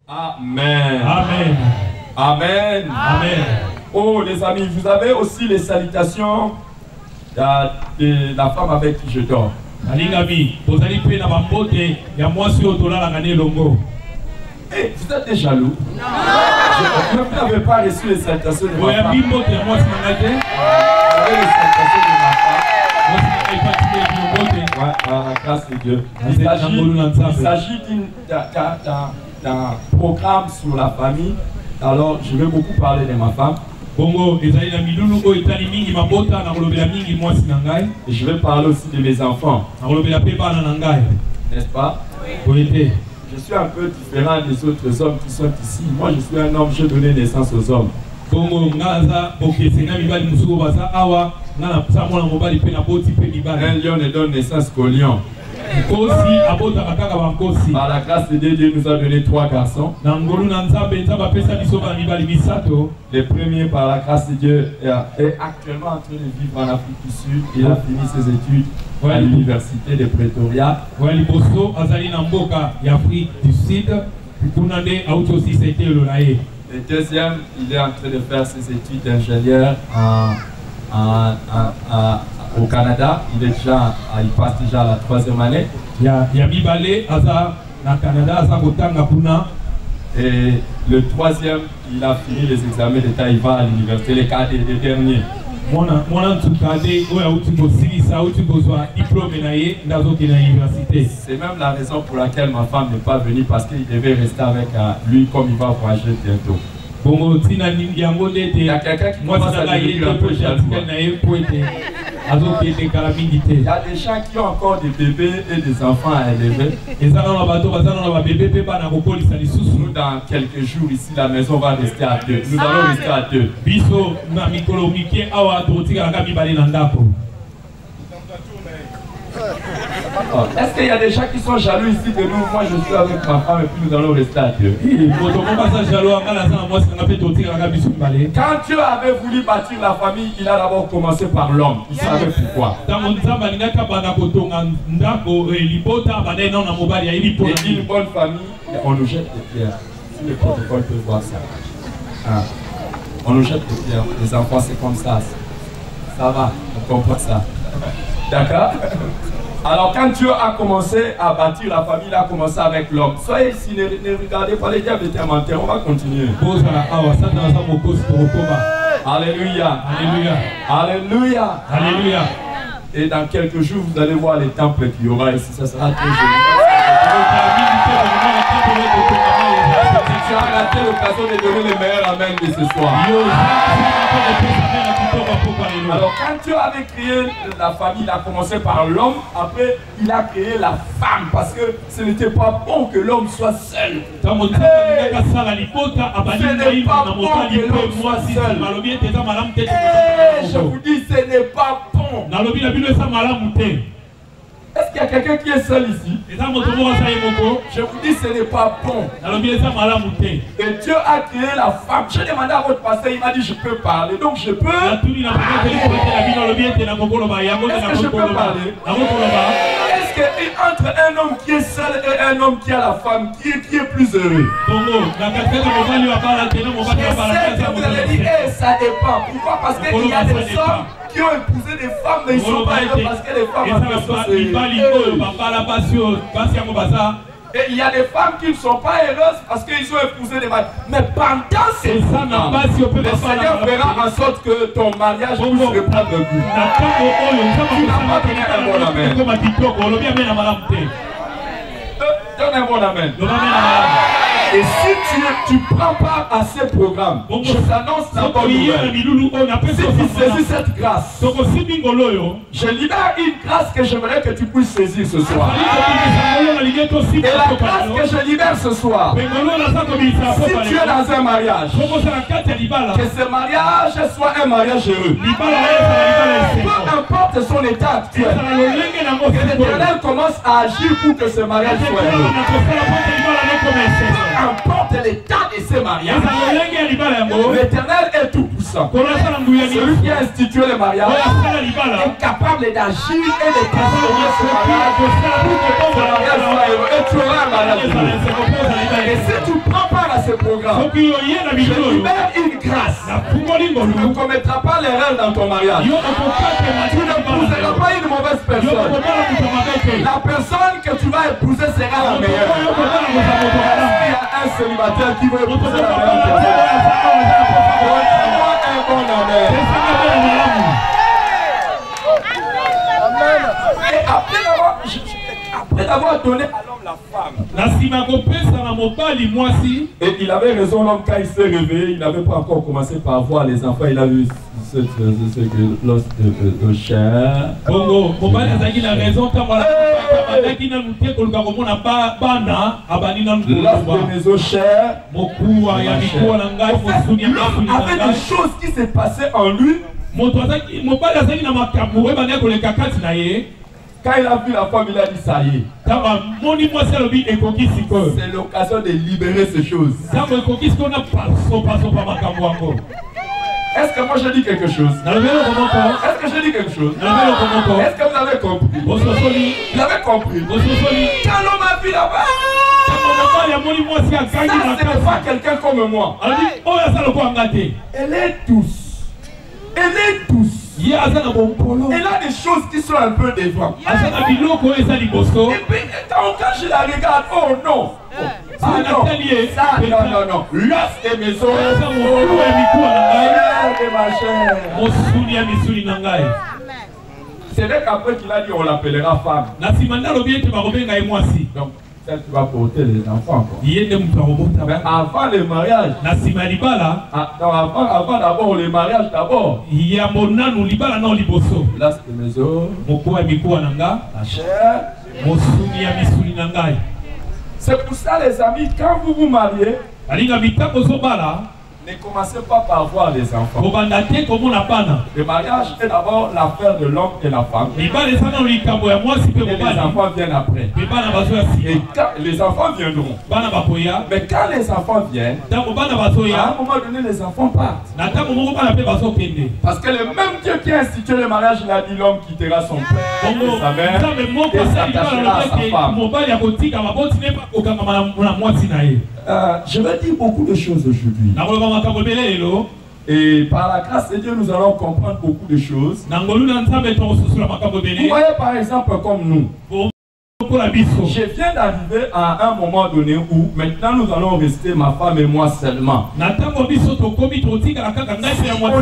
Amen. Amen. Amen. Amen. Oh les amis, vous avez aussi les salutations de la femme avec qui je dors. Alingami, vous allez payer la bambote, il y a moi sur autour la gagné longo. Eh, vous êtes des jaloux? Non. Vous n'avez pas reçu les salutations de ma femme. Vous avez les salutations de ma femme. Ouais, par la grâce de Dieu. Il s'agit d'un programme sur la famille. Alors, je vais beaucoup parler de ma femme. Et je vais parler aussi de mes enfants. N'est-ce pas? Oui. Je suis un peu différent des autres hommes qui sont ici. Moi, je suis un homme, j'ai donné naissance aux hommes. Un lion ne donne naissance qu'au lion. Par la grâce de Dieu, Dieu nous a donné 3 garçons. Le premier, par la grâce de Dieu, est actuellement en train de vivre en Afrique du Sud. Il a fini ses études à l'université de Pretoria. Le deuxième, il est en train de faire ses études d'ingénieur au Canada. Il passe déjà à la 3e année. Et le troisième, il a fini les examens d'État, il va à l'université, les derniers. C'est même la raison pour laquelle ma femme n'est pas venue, parce qu'il devait rester avec lui comme il va voyager bientôt. Il y a quelqu'un qui commence à devenir un peu jaloux. Il y a des gens qui ont encore des bébés et des enfants à élever. Nous, dans quelques jours ici, la maison va rester à 2. Nous allons rester à 2. Est-ce qu'il y a des gens qui sont jaloux ici de nous? Moi, je suis avec ma femme et puis nous allons rester à 2. Quand Dieu avait voulu bâtir la famille, il a d'abord commencé par l'homme. Il savait pourquoi. Et une bonne famille, on nous jette des pierres. Si le protocole peut voir ça. On nous jette des pierres. Les enfants, c'est comme ça. Ça va, on comprend ça. D'accord? Alors quand Dieu a commencé à bâtir la famille, il a commencé avec l'homme. Soyez ici, ne regardez pas les diables étaient menteur, on va continuer. Alléluia. Alléluia. Alléluia. Alléluia. Et dans quelques jours, vous allez voir les temples qu'il y aura ici. Ça sera très joli. Tu as raté l'occasion de donner le meilleur amen de ce soir. Alors quand Dieu avait créé la famille, il a commencé par l'homme, après il a créé la femme, parce que ce n'était pas bon que l'homme soit seul. Ce n'est pas bon que l'homme soit seul. Je vous dis, ce n'est pas bon. Est-ce qu'il y a quelqu'un qui est seul ici? Je vous dis, ce n'est pas bon. Et Dieu a créé la femme. J'ai demandé à votre pasteur, il m'a dit, je peux parler. Donc je peux parler. Est-ce que je peux parler? Est-ce qu'entre un homme qui est seul et un homme qui a la femme, qui est plus heureux? Vous allez dire, ça dépend. Pourquoi? Parce qu'il y a des hommes qui ont épousé des femmes, mais ils ne sont pas heureux parce que les femmes sont et il y a des femmes qui ne sont pas heureuses parce qu'ils ont épousé des maris. Mais pendant ces femmes, le Seigneur fera en sorte que ton mariage puisse reprendre le goût. Tu n'as pas donné un bon amen. Donne un bon amen. Et si tu prends part à ces programmes, je t'annonce la bonne nouvelle. Si tu saisis cette grâce, je libère une grâce que j'aimerais que tu puisses saisir ce soir. Et la grâce que je libère ce soir, si tu es dans un mariage, que ce mariage soit un mariage heureux. Peu importe son état actuel, que l'Éternel commence à agir pour que ce mariage soit heureux. Peu importe l'état de ce mariage, l'Éternel est tout puissant. puissant. Celui qui a institué le mariage est capable d'agir et de transformer ce mariage pour que ce mariage soit heureux. Et tu auras un mariage heureux. Et si tu prends part à ce programme, je libère une grâce. Tu ne commettras pas l'erreur dans ton mariage. Tu n'épouseras pas une mauvaise personne. La personne que tu vas épouser sera la meilleure. Est-ce qu'il y a un célibataire qui veut épouser la meilleure personne? Un bon amen. Et après d'avoir donné à l'homme la femme, et il avait raison, l'homme, quand il s'est réveillé, il n'avait pas encore commencé par voir les enfants, il a vu ce l'os de chair. Bongo, il a raison, l'os de mes os chers. L'homme avait des choses qui se passaient en lui. Quand il a vu la femme, il a dit ça y est. C'est l'occasion de libérer ces choses. Est-ce que moi je dis quelque chose? Est-ce que je dis quelque chose? Est-ce que vous avez compris? Vous avez compris? Quand l'homme a vu là-bas, ça c'est pas quelqu'un comme moi. Elle est douce. Elle est douce. Elle a des choses qui sont un peu devant. Et puis quand je la regarde, oh non. Ah non, ça, non. L'os de mes os. C'est vrai qu'après qu'il a dit on l'appellera femme. Donc, celle qui va porter les enfants. Mais avant le mariage, avant d'abord le mariage d'abord. Là c'est mes os, la chair. C'est pour ça les amis, quand vous vous mariez, ne commencez pas par voir les enfants. Le mariage est d'abord l'affaire de l'homme et la femme. Et les enfants viennent après. Et quand les enfants viendront. Mais quand les enfants viennent, à un moment donné, les enfants partent. Parce que le même Dieu qui a institué le mariage, il a dit l'homme quittera son père et sa mère et s'attachera à sa femme. Je vais dire beaucoup de choses aujourd'hui. Et par la grâce de Dieu, nous allons comprendre beaucoup de choses. Vous voyez par exemple comme nous. Je viens d'arriver à un moment donné où maintenant nous allons rester ma femme et moi seulement. On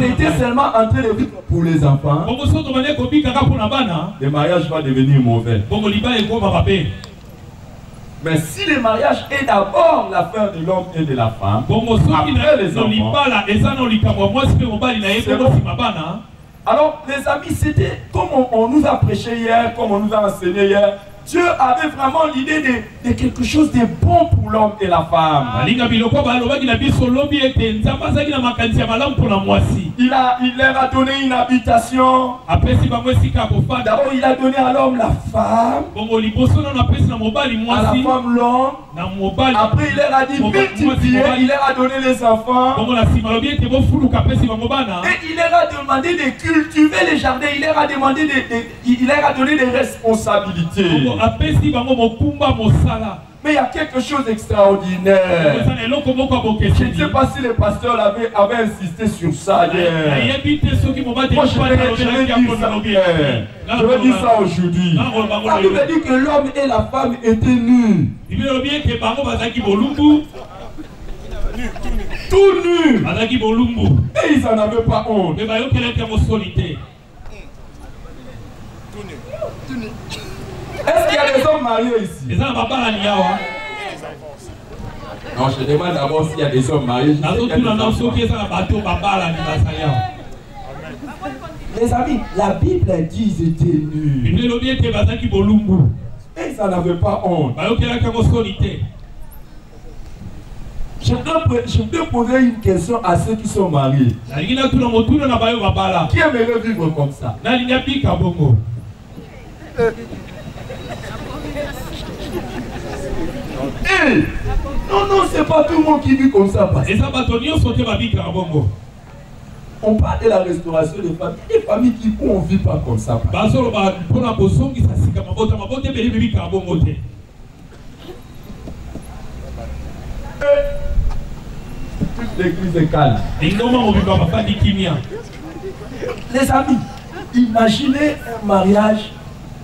était seulement en train de vivre pour les enfants. Le mariage va devenir mauvais. Mais si le mariage est d'abord l'affaire de l'homme et de la femme, après les enfants, alors les amis, c'était comme on nous a prêché hier, comme on nous a enseigné hier. Dieu avait vraiment l'idée de quelque chose de bon pour l'homme et la femme. Il leur a donné une habitation. D'abord, il a donné à l'homme la femme, à la femme l'homme. Après, il leur a dit multiplier, il leur a donné les enfants. Et il leur a demandé de cultiver les jardins, il leur a demandé il leur a donné des responsabilités. Mais il y a quelque chose d'extraordinaire. Je ne sais pas si le pasteur avait insisté sur ça hier. Moi, je vais dire ça aujourd'hui. Ça veut dire que l'homme et la femme étaient nus. Tout nus. Et ils n'en avaient pas honte. Est-ce qu'il y a des hommes mariés ici? Non, je demande d'abord s'il y a des hommes mariés. Les amis, la Bible dit qu'ils étaient nus. Et ils n'en avaient pas honte. Je voudrais poser une question à ceux qui sont mariés. Qui aimerait vivre comme ça? Non, c'est pas tout le monde qui vit comme ça. On parle de la restauration des familles. Des familles qui on ne vit pas comme ça. Toute l'église est calme. Les amis, imaginez un mariage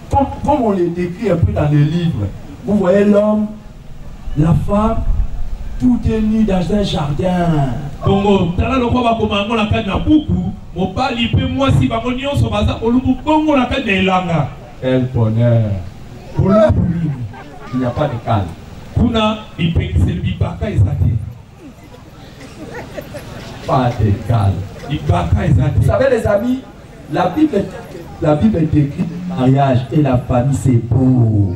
comme on les décrit un peu dans les livres. Vous voyez l'homme, la femme, tout est nu dans un jardin. Quel bonheur. Il n'y a pas de calme. Pas de calme. Vous savez les amis, la Bible décrit le mariage et la famille, c'est beau.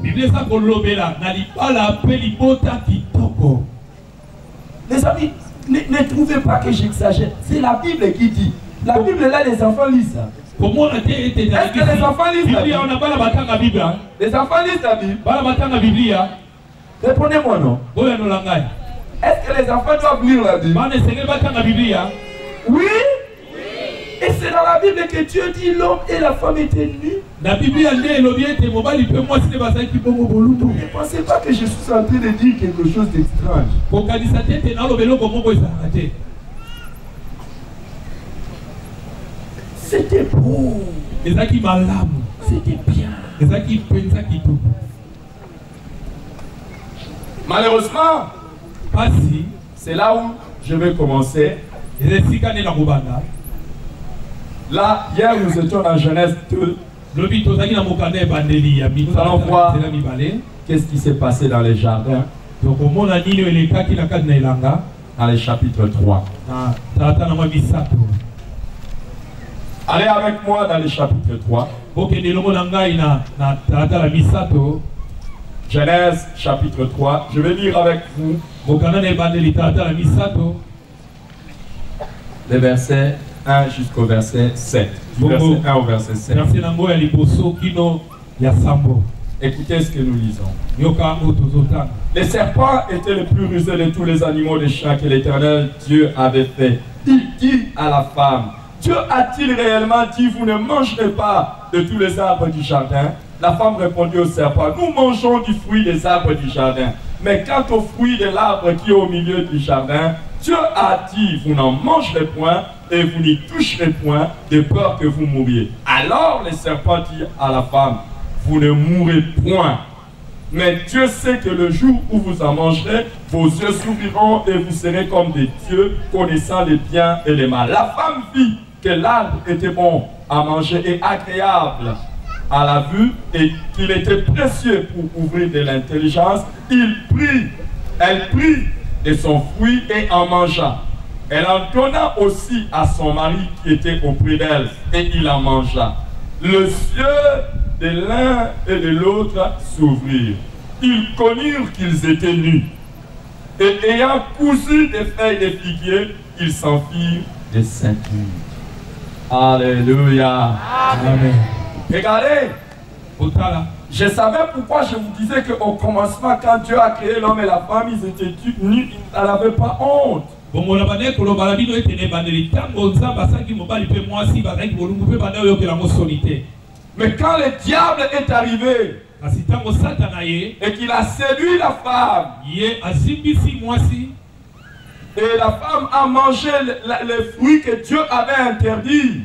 Les amis, ne trouvez pas que j'exagère. C'est la Bible qui dit. La Bible là, les enfants lisent. Est-ce que les enfants lisent la Bible? Les enfants lisent la Bible? Répondez-moi non. Est-ce que les enfants doivent lire la Bible? Oui. Et c'est dans la Bible que Dieu dit l'homme et la femme étaient nus. Ne pensez pas que je suis en train de dire quelque chose d'extrange. C'était beau. C'était bien. Malheureusement, c'est là où je vais commencer. Là, hier nous étions dans Genèse 2. Nous allons voir qu'est-ce qui s'est passé dans les jardins. Dans les chapitres 3. Allez avec moi dans les chapitres 3. Genèse chapitre 3. Je vais lire avec vous les versets 1 jusqu'au verset 7. Du verset 1 au verset 7. Écoutez ce que nous lisons. Les serpents étaient le plus rusé de tous les animaux des champs que l'Éternel Dieu avait fait. Il dit à la femme, Dieu a-t-il réellement dit, vous ne mangerez pas de tous les arbres du jardin? La femme répondit au serpent, nous mangeons du fruit des arbres du jardin. Mais quant au fruit de l'arbre qui est au milieu du jardin, Dieu a dit, vous n'en mangerez point et vous n'y toucherez point, de peur que vous mouriez. Alors le serpent dit à la femme, vous ne mourrez point. Mais Dieu sait que le jour où vous en mangerez, vos yeux s'ouvriront et vous serez comme des dieux, connaissant les biens et les mal. La femme vit que l'arbre était bon à manger et agréable à la vue et qu'il était précieux pour ouvrir de l'intelligence. Elle prit de son fruit et en mangea. Elle en donna aussi à son mari qui était auprès d'elle et il en mangea. Les yeux de l'un et de l'autre s'ouvrirent. Ils connurent qu'ils étaient nus. Et ayant cousu des feuilles de figuier, ils s'en firent des ceintures. Alléluia. Amen. Regardez, je savais pourquoi je vous disais qu'au commencement, quand Dieu a créé l'homme et la femme, ils étaient nus, ils n'avaient pas honte. Mais quand le diable est arrivé et qu'il a séduit la femme, et la femme a mangé les fruits que Dieu avait interdits,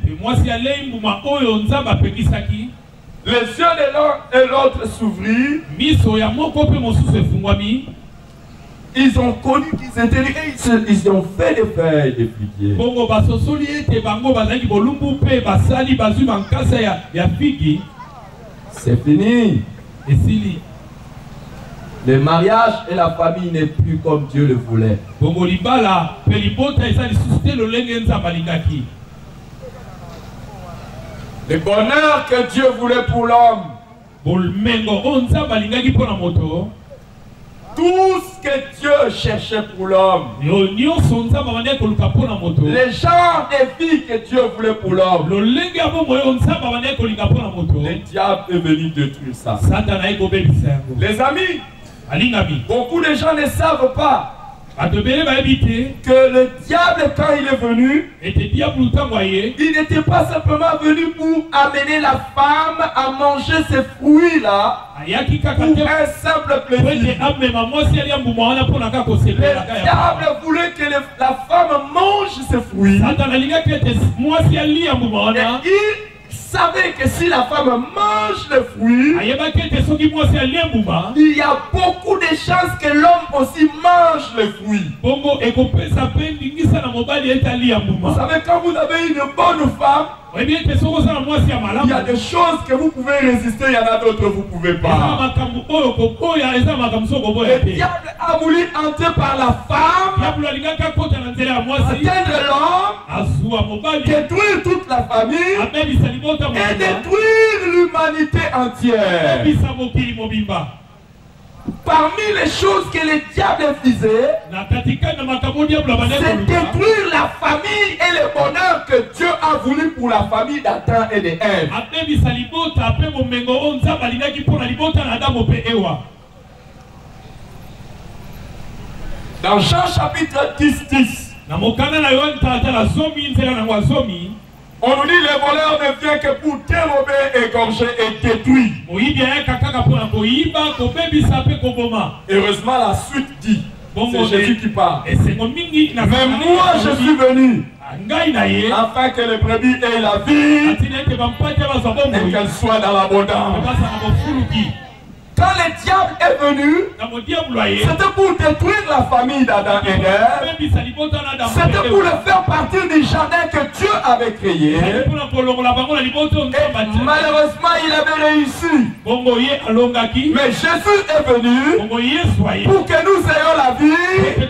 les yeux de l'un et l'autre s'ouvrirent. Ils ont connu qu'ils étaient nus et ils ont fait des feuilles de figuier. C'est fini. Le mariage et la famille n'est plus comme Dieu le voulait. Le bonheur que Dieu voulait pour l'homme, tout ce que Dieu cherchait pour l'homme, les genres de vie que Dieu voulait pour l'homme, le diable est venu détruire ça. Les amis, beaucoup de gens ne savent pas que le diable, quand il est venu, il n'était pas simplement venu pour amener la femme à manger ces fruits-là pour un simple plaisir. Le diable voulait que la femme mange ces fruits. Et il savait que si la femme mange les fruits, il y a beaucoup de chances que l'homme aussi mange les fruits. Vous savez, quand vous avez une bonne femme, il y a des choses que vous pouvez résister, il y en a d'autres que vous ne pouvez pas. Le diable a voulu entrer par la femme, atteindre l'homme, détruire toute la famille et détruire l'humanité entière. Parmi les choses que le diable faisait, c'est détruire la famille et le bonheur que Dieu a voulu pour la famille d'Adam et de Ève. Dans Jean chapitre 10, on nous dit le voleur ne vient que pour dérober, égorger et détruire. Heureusement, la suite dit, c'est Jésus qui parle. Mais moi, je suis venu afin que les brebis aient la vie et qu'elles soient dans l'abondance. Quand le diable est venu, c'était pour détruire la famille d'Adam et d'Ève. C'était pour le faire partir du jardin que Dieu avait créé. Et malheureusement, il avait réussi. Mais Jésus est venu pour que nous ayons la vie et que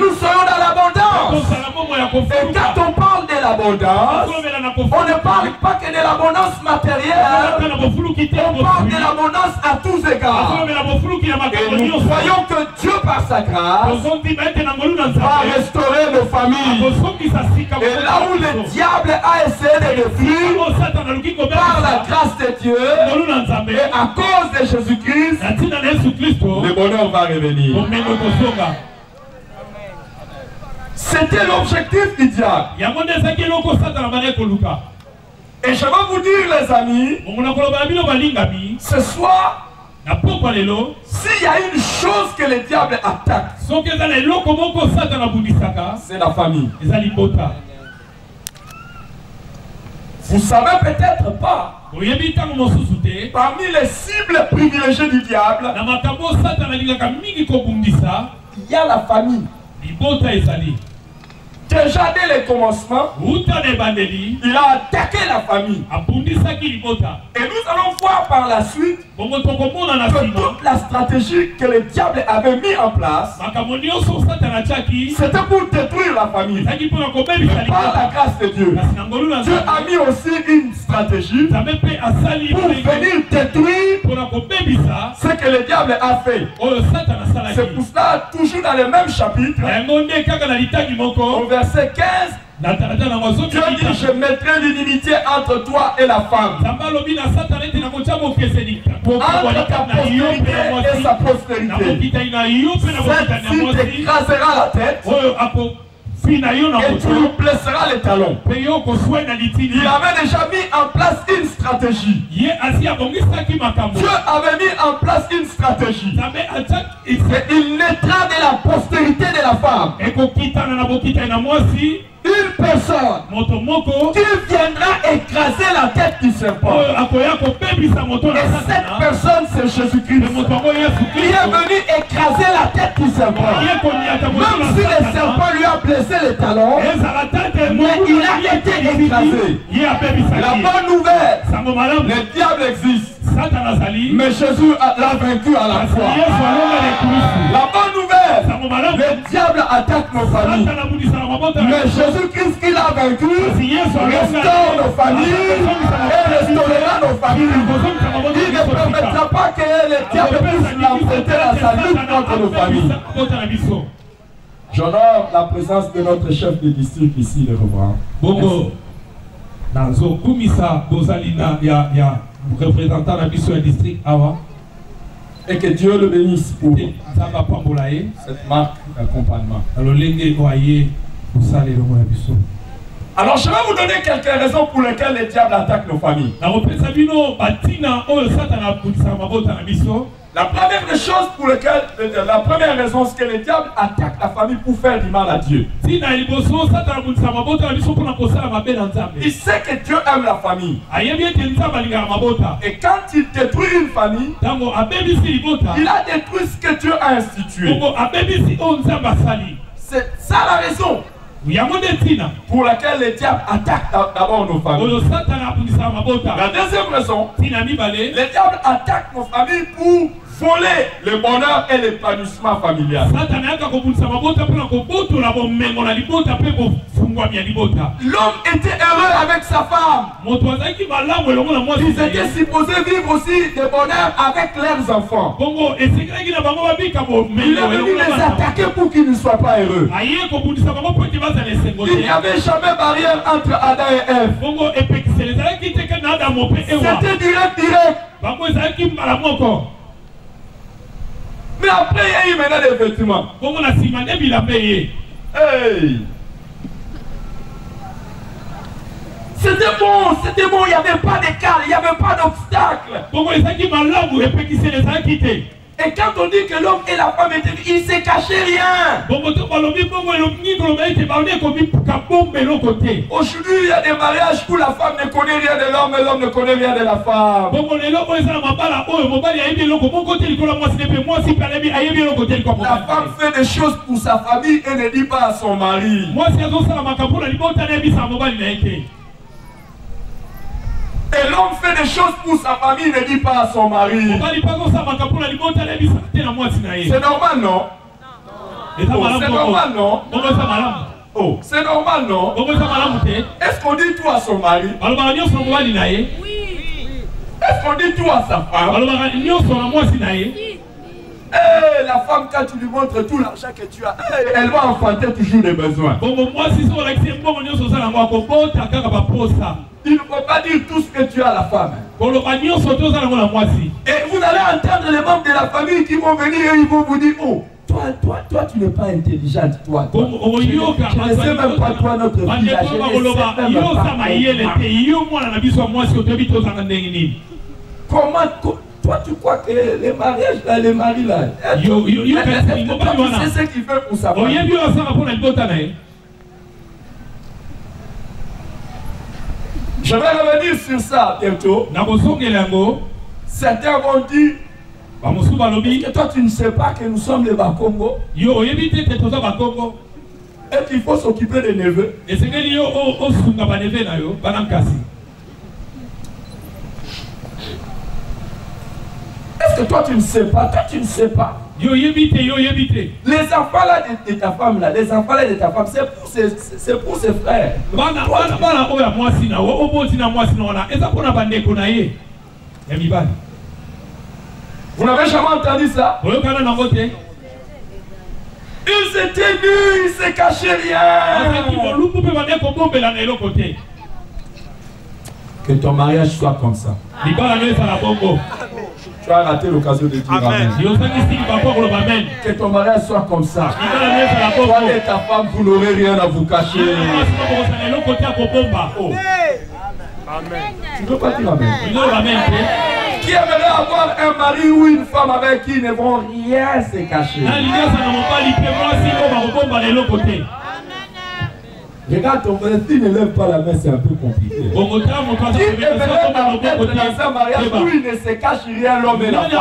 nous soyons dans l'abondance. Et quand on parle de l'abondance, on ne parle pas que de l'abondance matérielle. On parle de l'abondance à tous égards. Et nous croyons que Dieu, par sa grâce, va restaurer nos familles. Et là où le diable a essayé de détruire, par la grâce de Dieu et à cause de Jésus-Christ, le bonheur va revenir. C'était l'objectif du diable. Et je vais vous dire, les amis, ce soir, s'il y a une chose que le diable attaque, c'est la famille. Vous savez peut-être pas, parmi les cibles privilégiées du diable, il y a la famille. Déjà dès le commencement, il a attaqué la famille. Et nous allons voir par la suite que toute la stratégie que le diable avait mis en place, c'était pour détruire la famille. Mais par la grâce de Dieu, Dieu a mis aussi une stratégie pour venir détruire ce que le diable a fait. C'est pour cela, toujours dans le même chapitre, au verset 15, Dieu dit, je mettrai l'inimitié entre toi et la femme, entre ta postérité et sa postérité. Celle-ci t'écrasera la tête et tu lui blesseras les talons. Il avait déjà mis en place une stratégie. Dieu avait mis en place une stratégie. Et il naîtra de la postérité de la femme une personne qui viendra écraser la tête du serpent. Et cette personne, c'est Jésus-Christ, qui est venu écraser la tête du serpent. Même si le serpent lui a blessé les talons, mais il a été écrasé. La bonne nouvelle, le diable existe, mais Jésus l'a vaincu à la croix. La bonne nouvelle, le diable attaque nos familles, mais Jésus-Christ qui l'a vaincu restaure nos familles et restaurera nos familles. Il ne permettra pas que le diable puisse l'emprunter à sa lutte contre nos familles. J'honore la présence de notre chef de district ici, le revoir. Représentant de la mission du district Awa. Et que Dieu le bénisse pour cette marque d'accompagnement. Alors je vais vous donner quelques raisons pour lesquelles les diables attaquent nos familles. La première des choses pour lesquelles, la première raison, c'est que les diables attaquent la famille pour faire du mal à Dieu. Il sait que Dieu aime la famille. Et quand il détruit une famille, il a détruit ce que Dieu a institué. C'est ça la raison pour laquelle les diables attaquent d'abord nos familles. La deuxième raison, les diables attaquent nos familles pour voler le bonheur et l'épanouissement familial. L'homme était heureux avec sa femme. Ils étaient supposés vivre aussi de bonheur avec leurs enfants. Il est venu les attaquer pour qu'ils ne soient pas heureux. Il n'y avait jamais barrière entre Adam et Ève. C'était direct. Mais après, il y a eu maintenant des vêtements. Hey. C'était bon, il n'y avait pas d'écart, il n'y avait pas d'obstacle. Et quand on dit que l'homme et la femme étaient, il ne se cachait rien. Aujourd'hui, il y a des mariages où la femme ne connaît rien de l'homme et l'homme ne connaît rien de la femme. La femme fait des choses pour sa famille et ne dit pas à son mari. Et l'homme fait des choses pour sa famille, ne dit pas à son mari. C'est normal, non? C'est normal, non? Oh, c'est normal, non? Est-ce qu'on dit tout à son mari? Est-ce qu'on dit tout à sa femme? La femme, quand tu lui montres tout l'argent que tu as, elle va enfanter toujours des besoins. Il ne faut pas dire tout ce que tu as à la femme. Et vous allez entendre les membres de la famille qui vont venir et ils vont vous dire, oh, toi, tu n'es pas intelligente, toi. Je ne sais même pas toi, notre fille. Comment toi, tu crois que les mariages là, les maris là, tu sais ce qu'il fait pour sa famille. Je vais revenir sur ça bientôt. Certains vont dire que toi tu ne sais pas que nous sommes les Bakongo et qu'il faut s'occuper des neveux. Est-ce que toi tu ne sais pas? Toi tu ne sais pas. Les enfants là de ta femme là, les enfants là de ta femme, c'est pour ses frères. Vous n'avez jamais entendu ça? Ils étaient nus, ils se cachaient rien. Que ton mariage soit comme ça. Tu as raté l'occasion de dire amen. Que ton mariage soit comme ça. Toi et ta femme, vous n'aurez rien à vous cacher. Oh. Amen. Tu ne veux pas dire amen? Qui aimerait avoir un mari ou une femme avec qui ils ne vont rien se cacher? Regarde ton frère, s'il ne lève pas la main, c'est un peu compliqué. Qui aimerait être dans un mariage où il ne se cache rien, l'homme et la femme?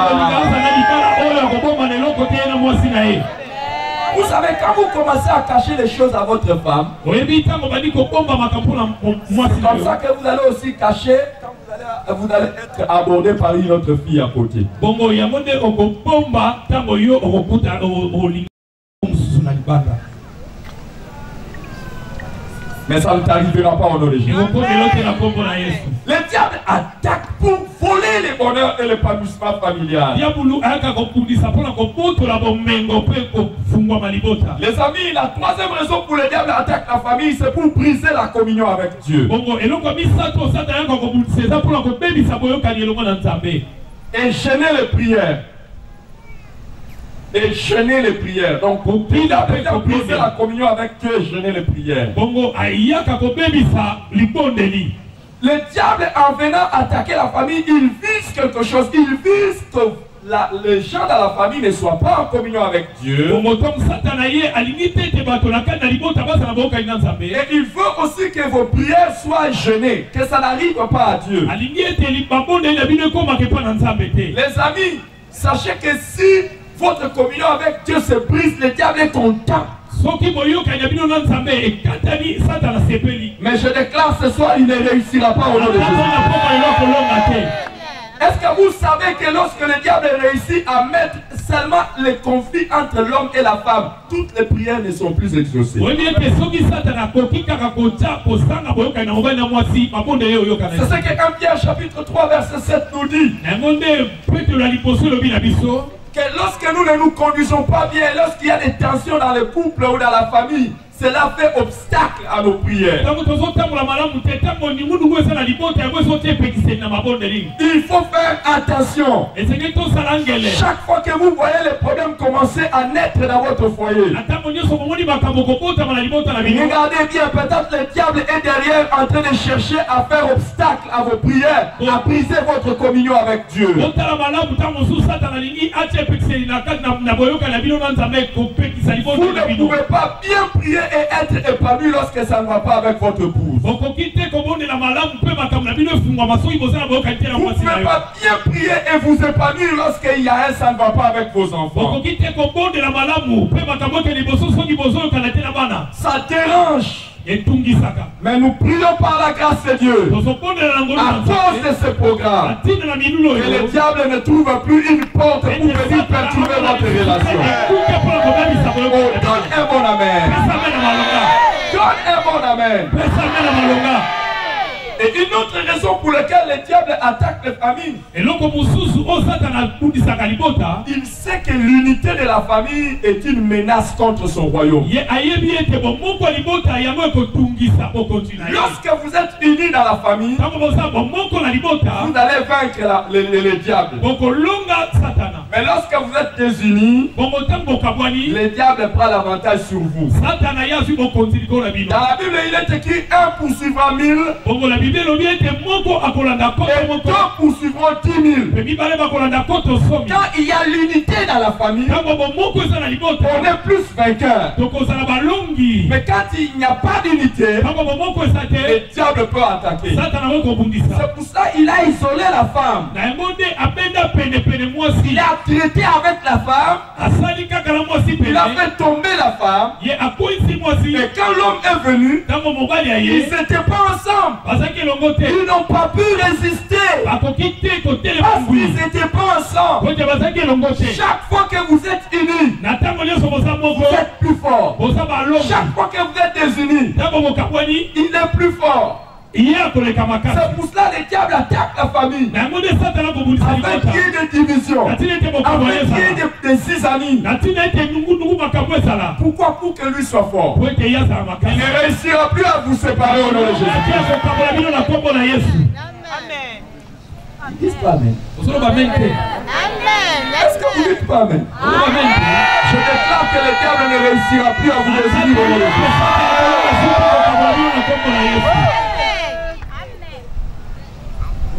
Vous savez, quand vous commencez à cacher les choses à votre femme, c'est comme ça que vous allez aussi cacher quand vous allez être abordé par une autre fille à côté. Mais ça ne t'arrivera pas au nom de Jésus. Les diables attaquent pour voler les bonheurs et l'épanouissement familial. Les amis, la troisième raison pour les diables attaquent la famille, c'est pour briser la communion avec Dieu. Et gêner les prières. et jeûner les prières. Donc, il a déjà brisé la communion avec Dieu et jeûner les prières. Le diable, en venant attaquer la famille, il vise quelque chose. Il vise que les gens dans la famille ne soient pas en communion avec Dieu. Et il veut aussi que vos prières soient jeûnées, que ça n'arrive pas à Dieu. Les amis, sachez que si votre communion avec Dieu se brise, le diable est content. Mais je déclare ce soir, il ne réussira pas au nom de Jésus. Est-ce que vous savez que lorsque le diable réussit à mettre seulement les conflits entre l'homme et la femme, toutes les prières ne sont plus exaucées? C'est ce que 1 Pierre chapitre 3 verset 7 nous dit. Que lorsque nous ne nous conduisons pas bien, lorsqu'il y a des tensions dans le couple ou dans la famille, cela fait obstacle à nos prières. Il faut faire attention. Chaque fois que vous voyez les problèmes commencer à naître dans votre foyer, regardez bien, peut-être le diable est derrière en train de chercher à faire obstacle à vos prières, à briser votre communion avec Dieu. Vous ne pouvez pas bien prier et être épanoui lorsque ça ne va pas avec votre épouse. Vous ne pouvez pas bien prier et vous épanouir lorsqu'il y a un ça ne va pas avec vos enfants. Ça dérange. Mais nous prions par la grâce de Dieu, à cause de ce programme, que le diable ne trouve plus une porte pour venir perturber notre relation. Oh, donne un bon amen. Donne un bon amen. Et une autre raison pour laquelle le diable attaque les familles, il sait que l'unité de la famille est une menace contre son royaume. Lorsque vous êtes unis dans la famille, vous allez vaincre le diable. Mais lorsque vous êtes désunis, le diable prend l'avantage sur vous. Dans la Bible, il est écrit 1 poursuivra 1000. Et 2 poursuivront 10 000. Quand il y a l'unité dans la famille, on est plus vainqueur. Mais quand il n'y a pas d'unité, le diable peut attaquer. C'est pour ça qu'il a isolé la femme. Il a traité avec la femme. Il a fait tomber la femme. Et quand l'homme est venu, ils n'étaient pas ensemble. Ils n'ont pas pu résister parce qu'ils n'étaient pas ensemble. Chaque fois que vous êtes unis, vous êtes plus fort. Chaque fois que vous êtes désunis, il est plus fort. C'est pour cela que le diable attaque la famille. Avec qui de division, avec qui de 6 amis. Pourquoi? Pour que lui soit fort. Il ne réussira plus à vous séparer au nom de Jésus. Amen. Ils disent pas Amen. Est-ce que vous dites pas Amen? Je déclare que le diable ne réussira plus à vous réunir au nom de Jésus.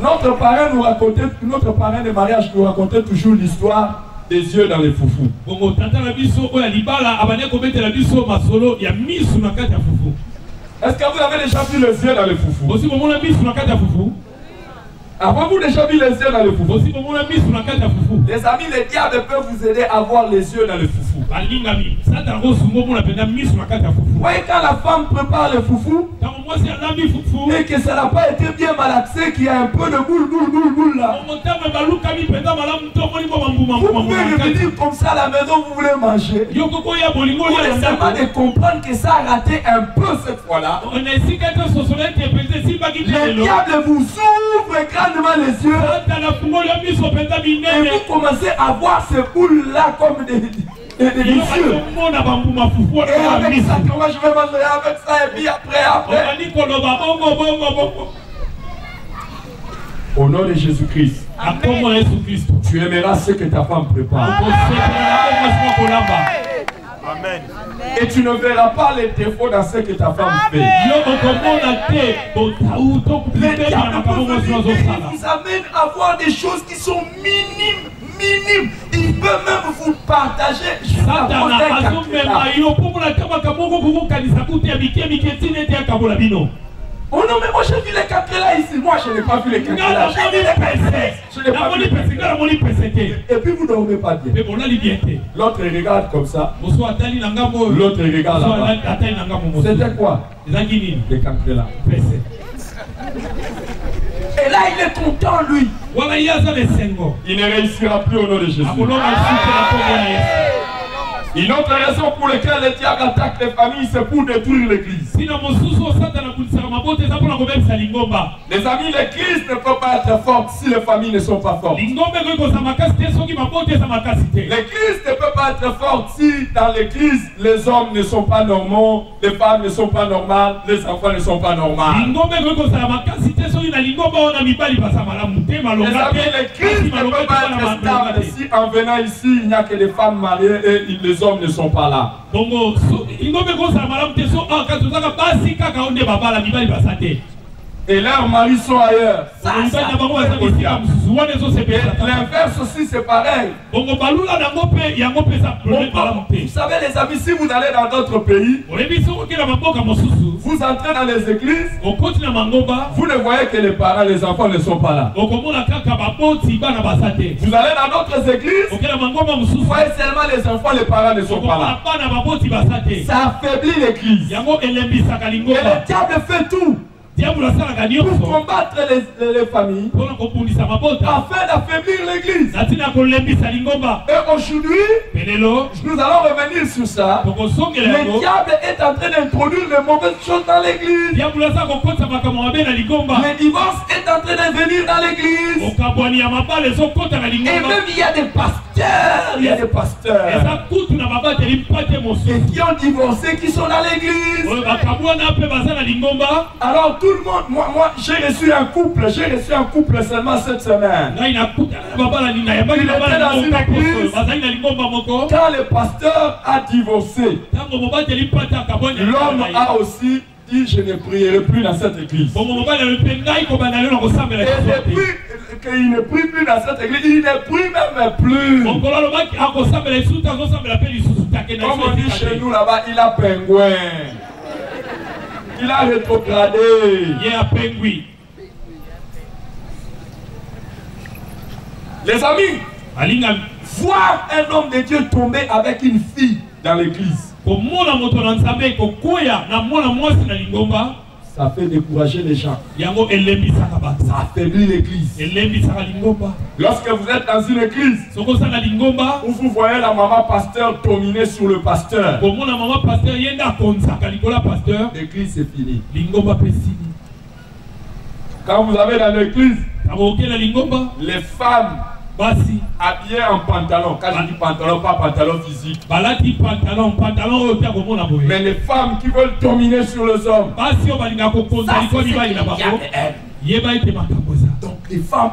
Notre parrain de mariage nous racontait toujours l'histoire des yeux dans les foufous. Est-ce que vous avez déjà vu les yeux dans les foufous? Avez-vous déjà vu les yeux dans les foufous? Les amis, le diable peut vous aider à voir les yeux dans les foufous. Vous voyez, quand la femme prépare le foufou et que ça n'a pas été bien malaxé, qu'il y a un peu de boule là, vous pouvez revenir comme ça à la maison, vous voulez manger. Vous voulez seulement de comprendre que ça a raté un peu cette fois-là. Le diable vous ouvre grandement les yeux et vous commencez à voir ces boules là comme des yeux. Et avec ça, comment je vais manger avec ça et puis après. Au nom de Jésus-Christ. Tu aimeras ce que ta femme prépare. Amen. Et tu ne verras pas les défauts dans ce que ta femme fait. Les diables vous amènent à voir des choses qui sont minimes. Il peut même vous partager. Oh non, mais moi j'ai vu les cancrelats ici. Moi je n'ai pas vu les cancrelats. Je n'ai pas vu les cancrelats. Et puis vous ne dormez pas bien. L'autre regarde comme ça. L'autre regarde là-bas. C'était quoi? Les cancrelats. Et là il est content lui. Il ne réussira plus au nom de Jésus. Une autre raison pour laquelle les diables attaquent les familles, c'est pour détruire l'église. Les amis, l'église ne peut pas être forte si les familles ne sont pas fortes. L'église ne peut pas être forte si dans l'église les hommes ne sont pas normaux, les femmes ne sont pas normales, les enfants ne sont pas normaux. Les amis, l'église ne peut pas être stable si en venant ici il n'y a que les femmes mariées et les hommes ne sont pas là. Et leurs maris sont ailleurs. L'inverse aussi c'est pareil. Vous savez les amis, si vous allez dans d'autres pays, vous entrez dans les églises, vous ne voyez que les parents, les enfants ne sont pas là. Vous allez dans d'autres églises, vous voyez seulement les enfants, les parents ne sont pas là. Ça affaiblit l'église. Et le diable fait tout pour combattre les familles, afin d'affaiblir l'église. Et aujourd'hui, nous allons revenir sur ça. Le diable est en train d'introduire les mauvaises choses dans l'église. Le divorce est en train de venir dans l'église. Et même il y a des pasteurs, et qui ont divorcé, qui sont dans l'église. Alors tout le monde, moi j'ai reçu un couple seulement cette semaine. Il était dans une église. Quand le pasteur a divorcé, l'homme a aussi dit je ne prierai plus dans cette église. Et depuis qu'il ne prie plus dans cette église, il ne prie même plus. Comme on dit chez nous là-bas, il a pingouin. Il a rétrogradé. Les amis, voir un homme de Dieu tomber avec une fille dans l'église, ça fait décourager les gens. Ça affaiblit l'église. Lorsque vous êtes dans une église où vous voyez la maman pasteur dominer sur le pasteur, l'église c'est fini. Quand vous avez dans l'église les femmes habillées en pantalon, quand je dis pantalon, pas pantalon physique, mais les femmes qui veulent dominer sur les hommes, ça c'est donc les femmes,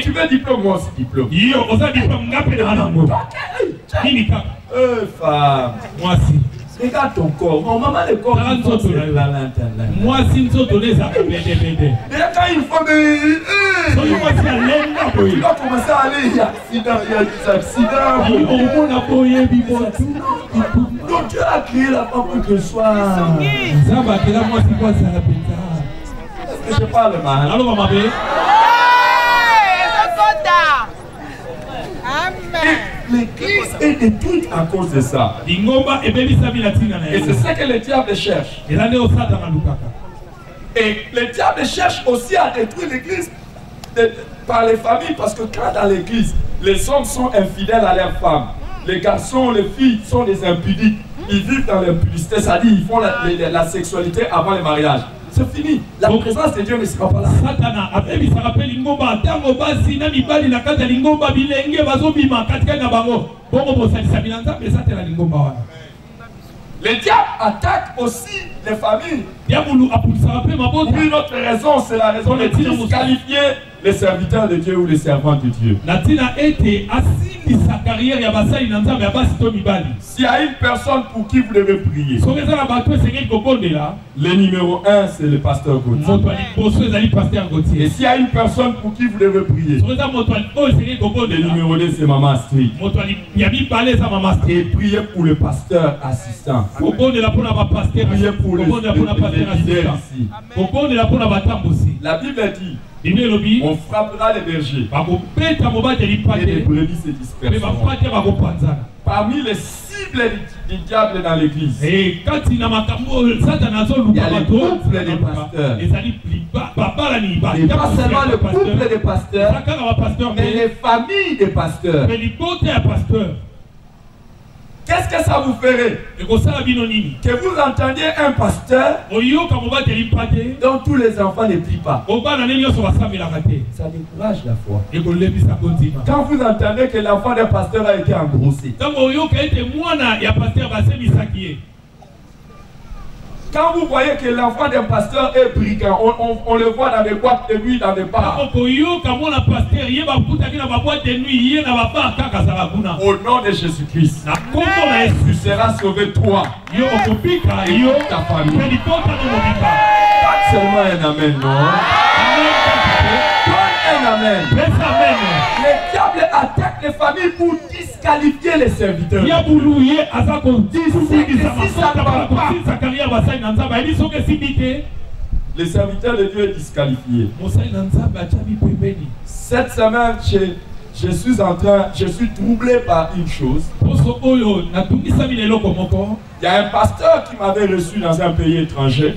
tu veux diplôme, moi aussi diplôme. Femme, moi aussi. Regarde ton corps. Non, maman, le corps. Moi, si nous sommes donnés à déjà quand il faut il va commencer à aller. Il y a des accidents. Donc Dieu a créé la femme pour qu'elle soit. Est-ce que je parle mal? Alors, maman. L'église est détruite à cause de ça. Et c'est ce que le diable cherche. Et le diable cherche aussi à détruire l'église par les familles, parce que quand dans l'église, les hommes sont infidèles à leurs femmes, les garçons, les filles sont des impudiques, ils vivent dans l'impudicité, c'est-à-dire ils font la sexualité avant le mariage. C'est fini. La présence de Dieu ne sera pas là. Le diable attaque aussi les familles. Pour une autre raison, c'est la raison de disqualifier les serviteurs de Dieu ou les servants de Dieu. S'il y a une personne pour qui vous devez prier, le numéro 1, c'est le pasteur Gauthier. Et s'il y a une personne pour qui vous devez prier, le numéro 2, c'est Maman Astrid. Et priez pour le pasteur assistant. Priez pour le leader ici. La Bible dit, on frappera les bergers et les brebis se disperseront. Parmi les cibles du diable dans l'église, il y a le couple des pasteurs. Et pas seulement le couple des pasteurs, mais les familles des pasteurs. Qu'est-ce que ça vous ferait que vous entendiez un pasteur dont tous les enfants ne prient pas? Ça décourage la foi. Quand vous entendez que l'enfant d'un pasteur a été engrossé, quand vous voyez que l'enfant d'un pasteur est brigand, on le voit dans des boîtes de nuit, dans des bars. Au nom de Jésus-Christ, tu seras sauvé toi et ta famille. Pas seulement un amen, non? Un amen. Le diable attaque les familles pour disqualifier les serviteurs. Le serviteur de Dieu est disqualifié. Cette semaine, je suis troublé par une chose. Il y a un pasteur qui m'avait reçu dans un pays étranger.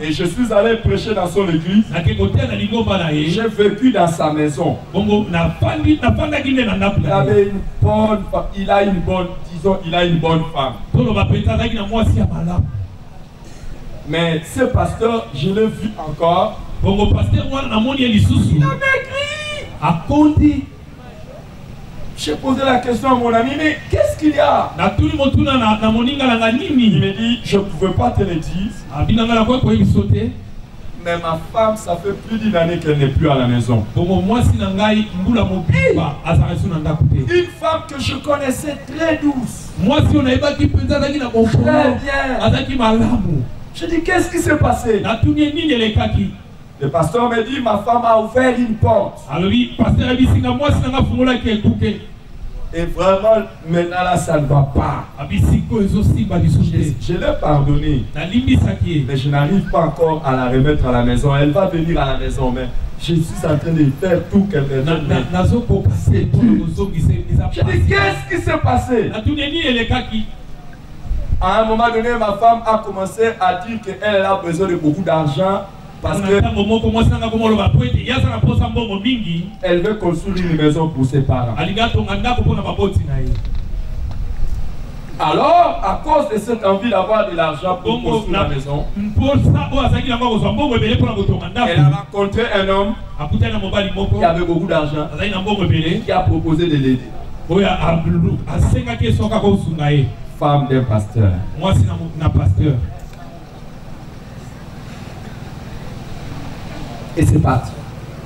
Et je suis allé prêcher dans son église. J'ai vécu dans sa maison. Il a une bonne femme. Mais ce pasteur, je l'ai vu encore. Il a maigri. J'ai posé la question à mon ami, mais qu'est-ce qu'il y a? Il me dit, je ne pouvais pas te le dire. Mais ma femme, ça fait plus d'une année qu'elle n'est plus à la maison. Une femme que je connaissais très douce. Très bien. Je dis, qu'est-ce qui s'est passé? Le pasteur me dit, ma femme a ouvert une porte. Et vraiment, maintenant là, ça ne va pas. Je l'ai pardonné. Mais je n'arrive pas encore à la remettre à la maison. Elle va venir à la maison, mais je suis en train de faire tout qu'elle me donne. Je dis, qu'est-ce qui s'est passé? À un moment donné, ma femme a commencé à dire qu'elle a besoin de beaucoup d'argent. Parce qu'elle veut construire une maison pour ses parents. Alors, à cause de cette envie d'avoir de l'argent pour construire la maison, elle a rencontré un homme qui avait beaucoup d'argent, qui a proposé de l'aider. Femme d'un pasteur. Moi, c'est un pasteur. Et c'est parti.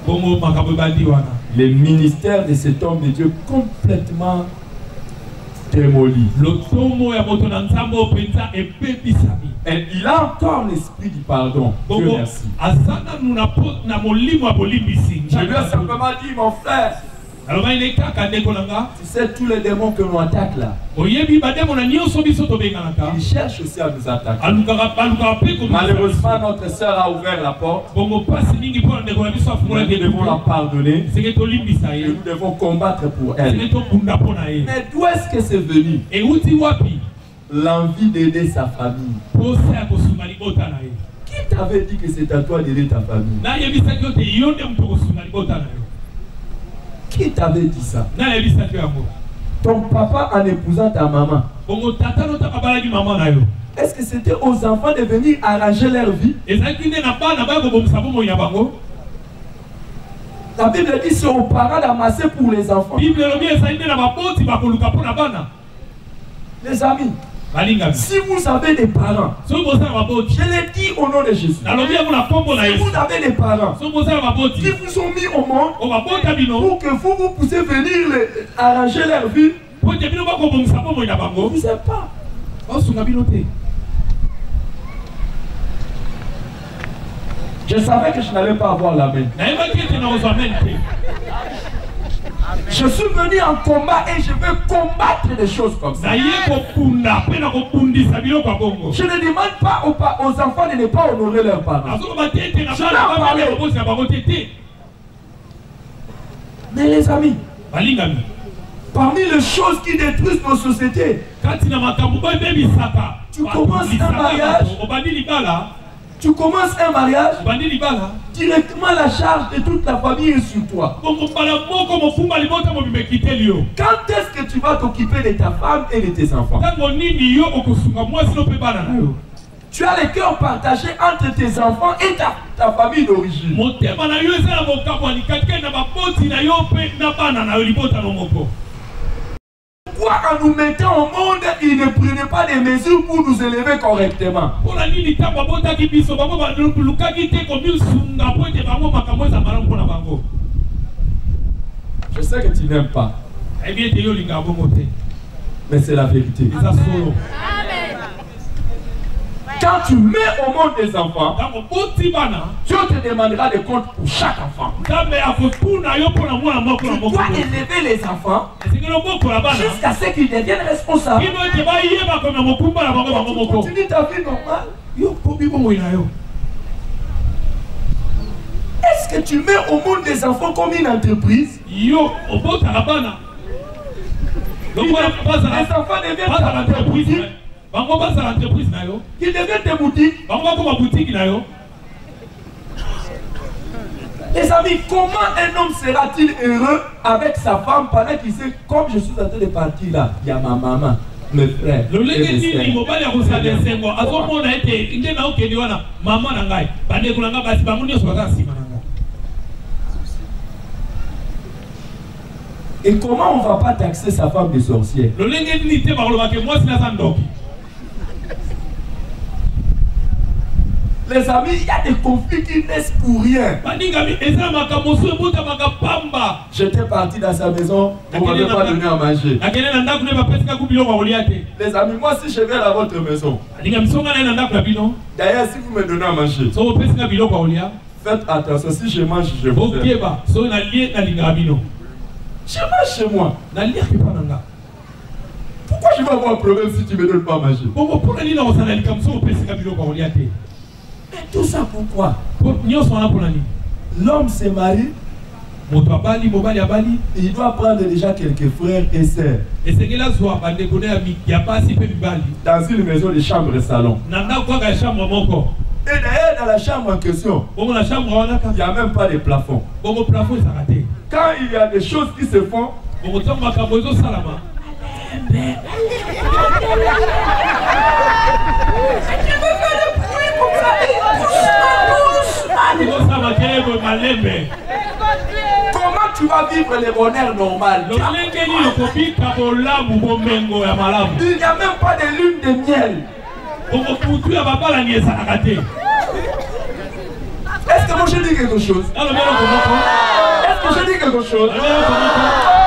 Le ministère de cet homme de Dieu complètement démoli. Et il a encore l'esprit du pardon. Dieu merci. Je lui ai simplement dit, mon frère, tu sais tous les démons que l'on attaque là, ils cherchent aussi à nous attaquer. Malheureusement, notre sœur a ouvert la porte. Nous devons la pardonner et nous devons combattre pour elle. Mais d'où est-ce que c'est venu? L'envie d'aider sa famille. Qui t'avait dit que c'est à toi d'aider ta famille? Qui t'avait dit ça? Ton papa en épousant ta maman. Est-ce que c'était aux enfants de venir arranger leur vie? La Bible dit c'est aux parents d'amasser pour les enfants. Les amis, si vous avez des parents, je l'ai dit au nom de Jésus. Si vous avez des parents qui vous ont mis au monde pour que vous puissiez venir arranger leur vie, vous ne savez pas. Je savais que je n'allais pas avoir la main. Je suis venu en combat et je veux combattre des choses comme ça. Je ne demande pas aux enfants de ne pas honorer leurs parents. Je leur parler. Mais les amis, parmi les choses qui détruisent nos sociétés, tu commences un mariage, directement la charge de toute la famille est sur toi. Quand est-ce que tu vas t'occuper de ta femme et de tes enfants? Tu as le cœur partagé entre tes enfants et ta famille d'origine. Pourquoi en nous mettant au monde, ils ne prenaient pas des mesures pour nous élever correctement? Je sais que tu n'aimes pas. Mais c'est la vérité. Quand tu mets au monde des enfants, Dieu te demandera des comptes pour chaque enfant. Tu dois élever les enfants jusqu'à ce qu'ils deviennent responsables. Tu continues ta vie normale. Est-ce que tu mets au monde des enfants comme une entreprise? Les enfants deviennent ta entreprise. Ils deviennent des boutiques. Les amis, comment un homme sera-t-il heureux avec sa femme pendant qu'il sait, comme je suis en train de partir là, il y a ma maman, mes frères. Et comment on ne va pas taxer sa femme de sorcière? Les amis, il y a des conflits qui naissent pour rien. J'étais parti dans sa maison, on ne m'avait pas donné à manger. Les amis, moi si je vais à votre maison, d'ailleurs si vous me donnez à manger, faites attention, si je mange, je vous aime. Je mange chez moi. Pourquoi je vais avoir un problème si tu ne me donnes pas à manger? Mais tout ça pourquoi? L'homme se marie, il doit prendre déjà quelques frères et sœurs dans une maison de chambre et salon. Et d'ailleurs dans la chambre en question, il n'y a même pas de plafond. Quand il y a des choses qui se font, comment tu vas vivre les bonheurs normaux? Il n'y a même pas de lune de miel. Est-ce que moi je dis quelque chose? Est-ce que je dis quelque chose?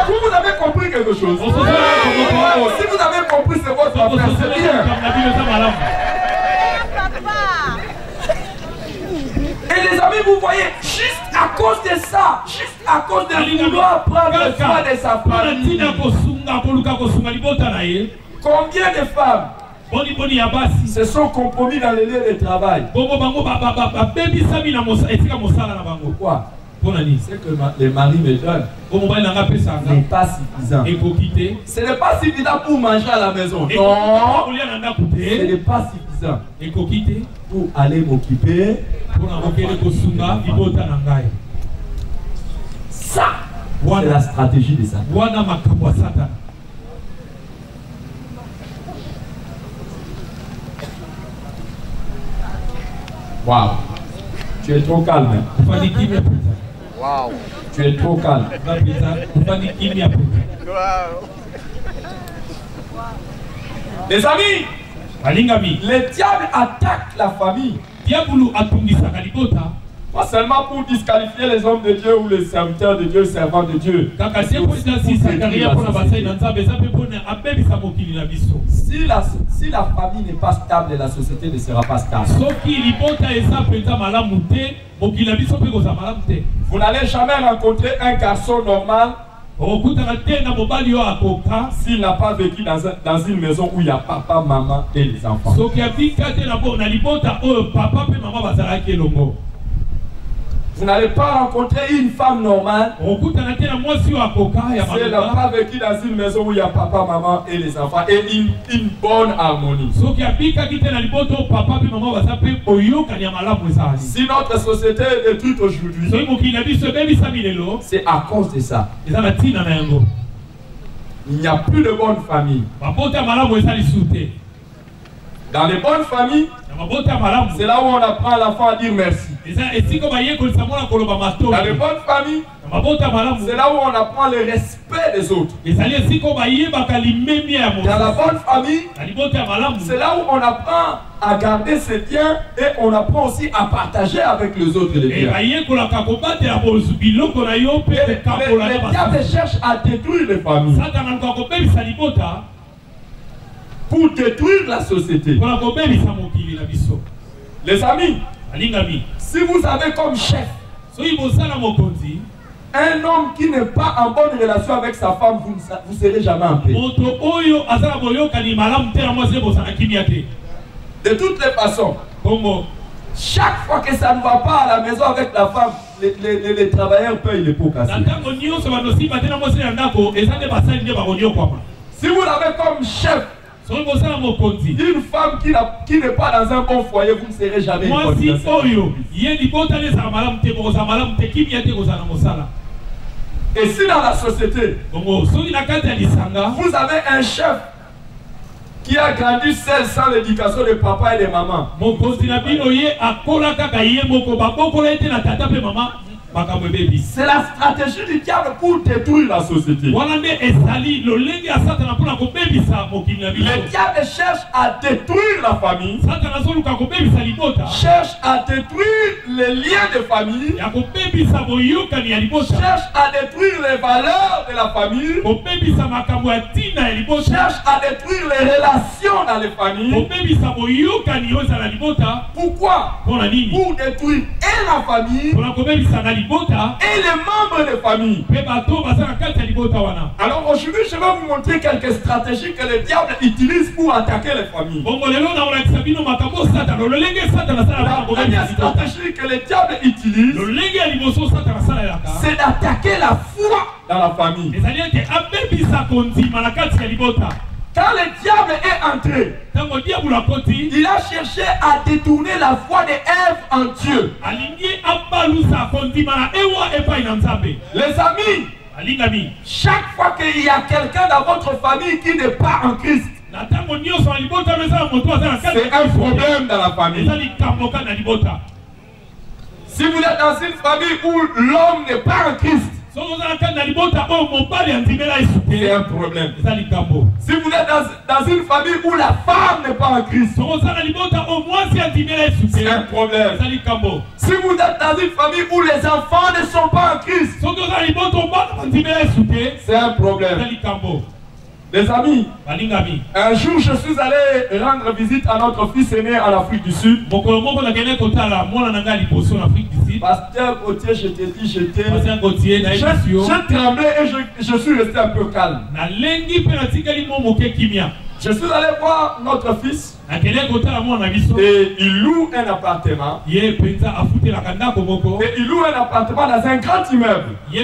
Vous avez compris quelque chose? Si vous avez compris, c'est votre affaire, c'est bien. Et les amis, vous voyez, juste à cause de ça, juste à cause de vouloir prendre soin de sa famille, combien de femmes se sont compromis dans les lieux de travail? Pourquoi? C'est que les maris me donnent n'est pas suffisant. Ce n'est pas suffisant pour manger à la maison. Non, ce n'est pas suffisant pour aller m'occuper. Ça, c'est la stratégie de Satan. Waouh, tu es trop calme. Wow. Tu es trop calme. Les amis, le diable attaque la famille. Pas seulement pour disqualifier les hommes de Dieu ou les serviteurs de Dieu, servants de Dieu. Si la famille n'est pas stable, la société ne sera pas stable. Vous n'allez jamais rencontrer un garçon normal s'il n'a pas vécu dans une maison où il y a papa, maman et les enfants. Vous n'allez pas rencontrer une femme normale si elle n'a pas vécu dans une maison où il y a papa, maman et les enfants et une bonne harmonie. Si notre société est détruite aujourd'hui, c'est à cause de ça. Il n'y a plus de bonne famille. Dans les bonnes familles, c'est là où on apprend à l'enfant à dire merci. Dans les bonnes familles, c'est là où on apprend le respect des autres. Dans la bonne famille, c'est là où on apprend à garder ses biens et on apprend aussi à partager avec les autres les biens. Le diable cherche à détruire les familles pour détruire la société. Les amis, si vous avez comme chef un homme qui n'est pas en bonne relation avec sa femme, vous ne serez jamais en paix. De toutes les façons, chaque fois que ça ne va pas à la maison avec la femme, les travailleurs payent les pots cassés. Si vous l'avez comme chef, une femme qui n'est pas dans un bon foyer, vous ne serez jamais en Et si dans la société, vous avez un chef qui a grandi seul sans l'éducation de papa et de maman, c'est la stratégie du diable pour détruire la société. Le diable cherche à détruire la famille, cherche à détruire les liens de famille, cherche à détruire les valeurs de la famille, cherche à détruire les relations dans les familles. Pourquoi? Pour détruire et la famille et les membres de famille. Alors aujourd'hui, je vais vous montrer quelques stratégies que le diable utilise pour attaquer les familles. La première stratégie que le diable utilise, c'est d'attaquer la foi dans la famille. Quand le diable est entré, il a cherché à détourner la foi de Ève en Dieu. Les amis, chaque fois qu'il y a quelqu'un dans votre famille qui n'est pas en Christ, c'est un problème dans la famille. Si vous êtes dans une famille où l'homme n'est pas en Christ, c'est un problème. Si vous êtes dans une famille où la femme n'est pas en Christ, c'est un problème. Si vous êtes dans une famille où les enfants ne sont pas en Christ, c'est un problème. Les amis, un jour je suis allé rendre visite à notre fils aîné en Afrique du Sud. Pasteur Gauthier, je t'ai dit, je tremblais et je suis resté un peu calme. Je suis allé voir notre fils et il loue un appartement. Et il loue un appartement dans un grand immeuble. Et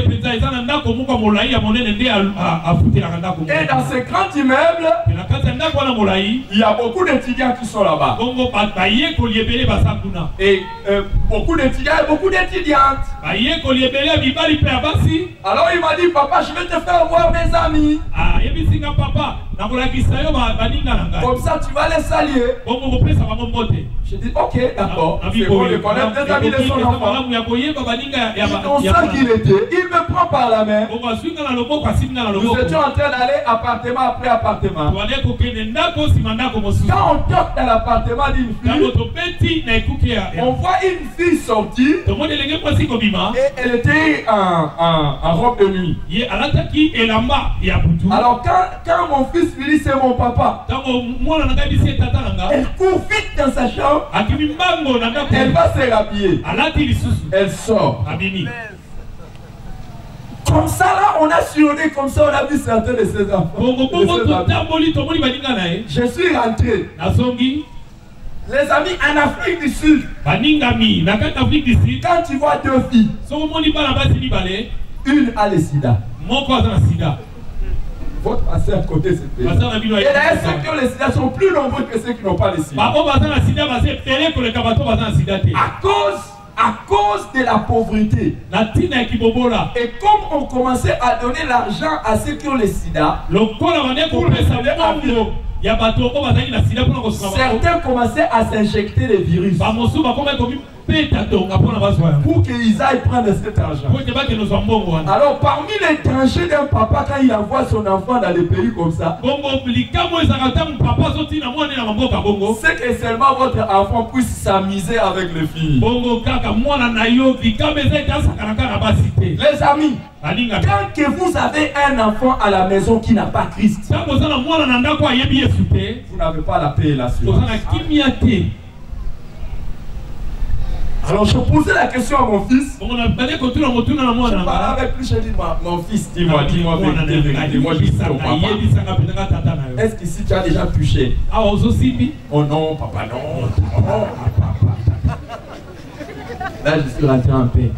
dans ce grand immeuble, il y a beaucoup d'étudiants qui sont là-bas. Et beaucoup d'étudiants et beaucoup d'étudiantes. Alors il m'a dit, papa, je vais te faire voir mes amis. Comme ça, tu vas les saluer. J'ai dit, ok, d'accord. C'est bon, je connais des amis de son enfant. Ils ont ça qu'il était. Il me prend par la main. Nous étions en train d'aller appartement après appartement. Quand on toque dans l'appartement d'une fille, on voit une fille sortir et elle était en robe de nuit. Alors quand mon fils lui dit c'est mon papa, elle court vite dans sa chambre, elle va se rhabiller, elle sort. Comme ça là, on a surné, comme ça on a vu certains de ses enfants. Je suis rentré. Les amis, en Afrique du Sud, quand tu vois deux filles, une a le sida. Votre pasteur côté cette pays. Et d'ailleurs, ceux qui ont le sida sont plus nombreux que ceux qui n'ont pas le sida. À cause de la pauvreté. Et comme on commençait à donner l'argent à ceux qui ont le sida, certains commençaient à s'injecter les virus pour qu'ils aillent prendre cet argent. Alors parmi les dangers d'un papa quand il envoie son enfant dans des pays comme ça, c'est que seulement votre enfant puisse s'amuser avec les filles. Les amis, quand que vous avez un enfant à la maison qui n'a pas Christ, vous n'avez pas la paix et l'assurance. Alors je posais la question à mon fils. Je parlais avec lui, je dis, mon fils, dis-moi, vérité, moi je dis ton papa. Est-ce que si tu as déjà touché? Oh non, papa, non. Là je suis rentré en paix.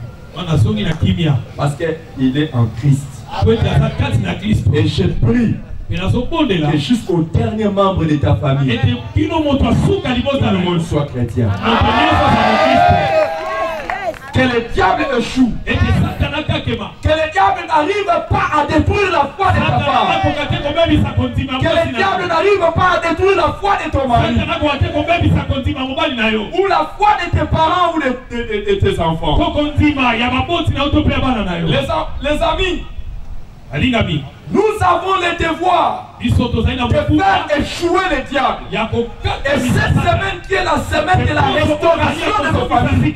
Parce qu'il est en Christ. Et je prie que jusqu'au dernier membre de ta famille, tout le monde soit chrétien. Que le diable échoue. Que le diable n'arrive pas à détruire la foi de ta femme. Que le diable n'arrive pas à détruire la foi de ton mari. Ou la foi de tes parents ou de tes enfants. Les amis, nous avons le devoir de faire échouer le diable. Et cette semaine qui est la semaine de la restauration de nos familles,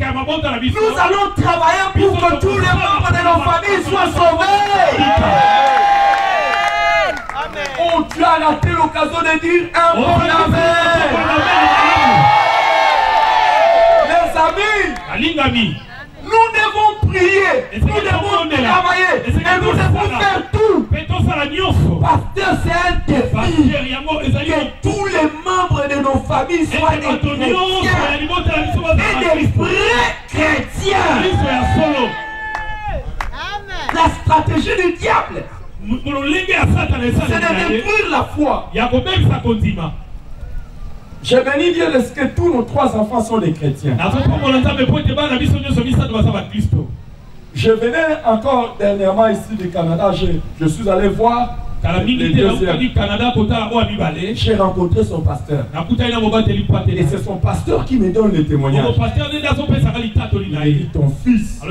nous allons travailler pour que tous les membres de nos familles soient sauvés. Oh, tu as raté l'occasion de dire un bon amen. Les amis, nous devons prier, nous devons travailler et nous devons faire tout. Pasteur, c'est un défi que tous les membres de nos familles soient des chrétiens et des vrais chrétiens. La stratégie du diable, c'est de détruire la foi. Je bénis Dieu de ce que tous nos trois enfants sont des chrétiens. Je venais encore dernièrement ici du Canada. Je suis allé voir les deuxièmes. J'ai rencontré son pasteur. Et c'est son pasteur qui me donne le témoignage. Il dit ton fils. Oh,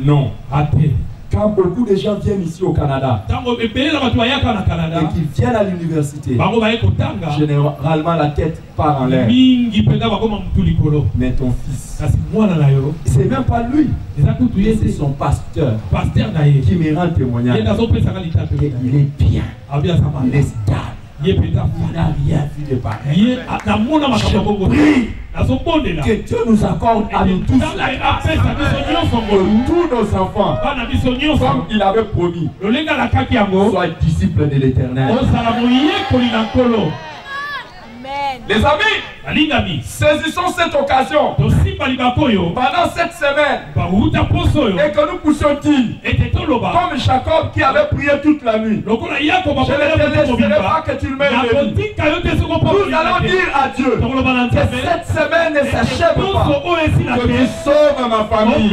non. Quand beaucoup de gens viennent ici au Canada et qu'ils viennent à l'université, généralement la tête part en l'air. Mais ton fils, c'est même pas lui, c'est son pasteur qui me rend témoignage. Il est bien, il est stable. Il n'a rien vu de pareil. Je prie que Dieu nous accorde à nous tous la grâce que tous nos enfants, comme il avait promis, soient disciples de l'Éternel. Les amis, saisissons cette occasion pendant cette semaine, et que nous poussions-ils, comme Jacob qui avait prié toute la nuit, je ne te laisserai pas que tu le mettes le lit. Nous allons dire à Dieu que cette semaine ne s'achève pas, que tu sauves ma famille.